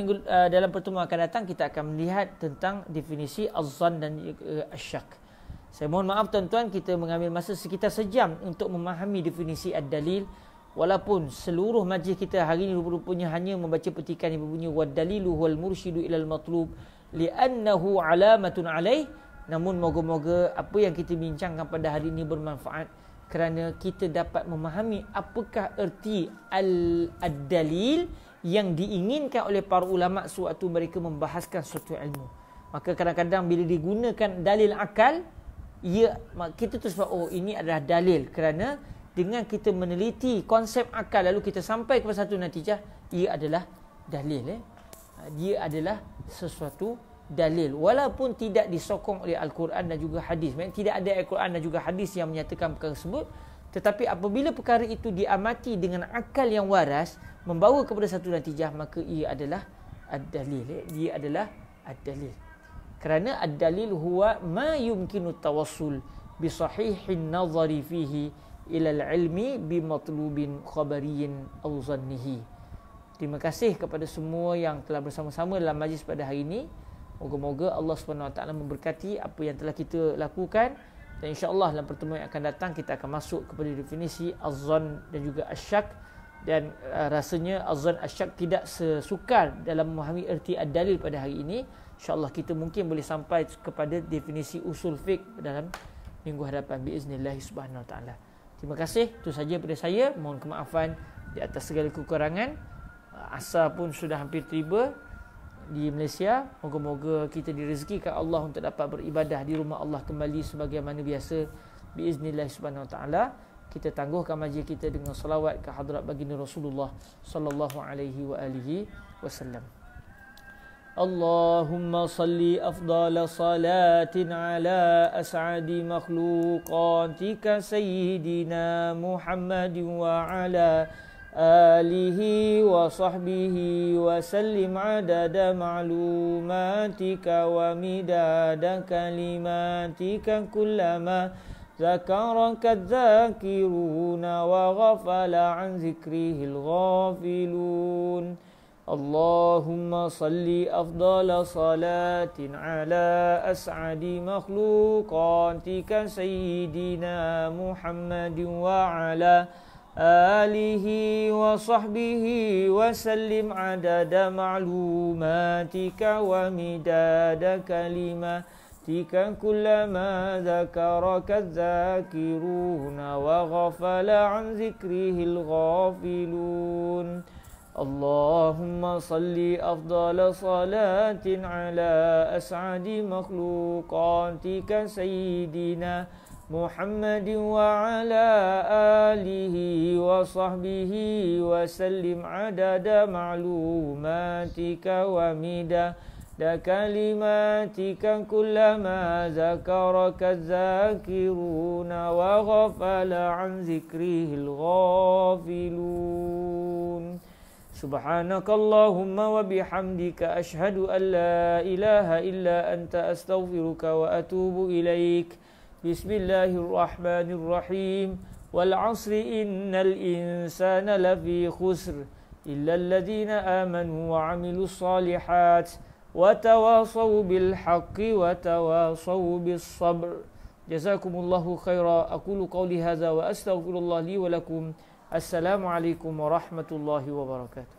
dalam pertemuan akan datang kita akan melihat tentang definisi az-zann dan al-syak. Saya mohon maaf tuan-tuan, kita mengambil masa sekitar sejam untuk memahami definisi ad-dalil. Walaupun seluruh majlis kita hari ini rupanya hanya membaca petikan yang berbunyi wad dalilu wal mursyidu ilal matlub li'annahu alamatun alaih. Namun moga-moga apa yang kita bincangkan pada hari ini bermanfaat, kerana kita dapat memahami apakah erti ad-dalil yang diinginkan oleh para ulama sewaktu mereka membahaskan suatu ilmu. Maka kadang-kadang bila digunakan dalil akal, kita terus oh ini adalah dalil, kerana dengan kita meneliti konsep akal lalu kita sampai kepada satu natijah, ia adalah dalil. Dia adalah sesuatu dalil walaupun tidak disokong oleh Al-Quran dan juga hadis. Maksudnya tidak ada Al-Quran dan juga hadis yang menyatakan perkara tersebut, tetapi apabila perkara itu diamati dengan akal yang waras membawa kepada satu natijah, maka ia adalah ad-dalil. Dia adalah ad-dalil. Kerana ad-dalil huwa ma yumkinu tawassul bi sahihin nazari fihi ila al-ilmi bi matlubin khabariyin aw zannihi. Terima kasih kepada semua yang telah bersama-sama dalam majlis pada hari ini. Moga-moga Allah SWT memberkati apa yang telah kita lakukan, dan insya-Allah dalam pertemuan yang akan datang kita akan masuk kepada definisi az-zann dan juga asyak. Dan rasanya az-zann asyak tidak sesukar dalam memahami erti ad-dalil pada hari ini. Insya-Allah kita mungkin boleh sampai kepada definisi usul fiqh dalam minggu hadapan biiznillah subhanahu wa taala. Terima kasih, itu saja daripada saya. Mohon kemaafan di atas segala kekurangan. Asar pun sudah hampir tiba di Malaysia. Moga-moga kita direzekikan Allah untuk dapat beribadah di rumah Allah kembali sebagaimana biasa biiznillah subhanahu wa taala. Kita tangguhkan majlis kita dengan selawat ke hadrat baginda Rasulullah sallallahu alaihi wa alihi wasallam. Allahumma salli afdala salatin ala as'adi makhluqatika sayyidina Muhammadin wa ala alihi wa sahbihi wa sallim adada ma'lumatika wa midada kalimatika kullama zakaraka dzakiruna wa ghafala an zikrihil ghafilun. Allahumma salli afdala salatin ala as'adi makhluqatika sayyidina Muhammadin wa ala alihi wa sahbihi wa sallim adada ma'lumatika wa midada kalimatika kullama zakaraka dzakiruna wa ghafala an zikrihil ghafilun. Allahumma salli afdala salatin ala as'adi makhluqatika sayyidina Muhammadin wa ala alihi wa sahbihi wa sallim adada ma'lumatika wa midada كلماتك كلما ذكرك الذاكرون وغفل عن ذكره الغافلون سبحانك اللهم وبحمدك أشهد أن لا إله إلا أنت أستغفرك وأتوب إليك بسم الله الرحمن الرحيم والعصر إن الإنسان لفي خسر إلا الذين آمنوا وعملوا الصالحات وتواصوا بالحق وتواصوا بالصبر جزاكم الله خيرا أقول قولي هذا وأستغفر الله لي ولكم السلام عليكم ورحمة الله وبركاته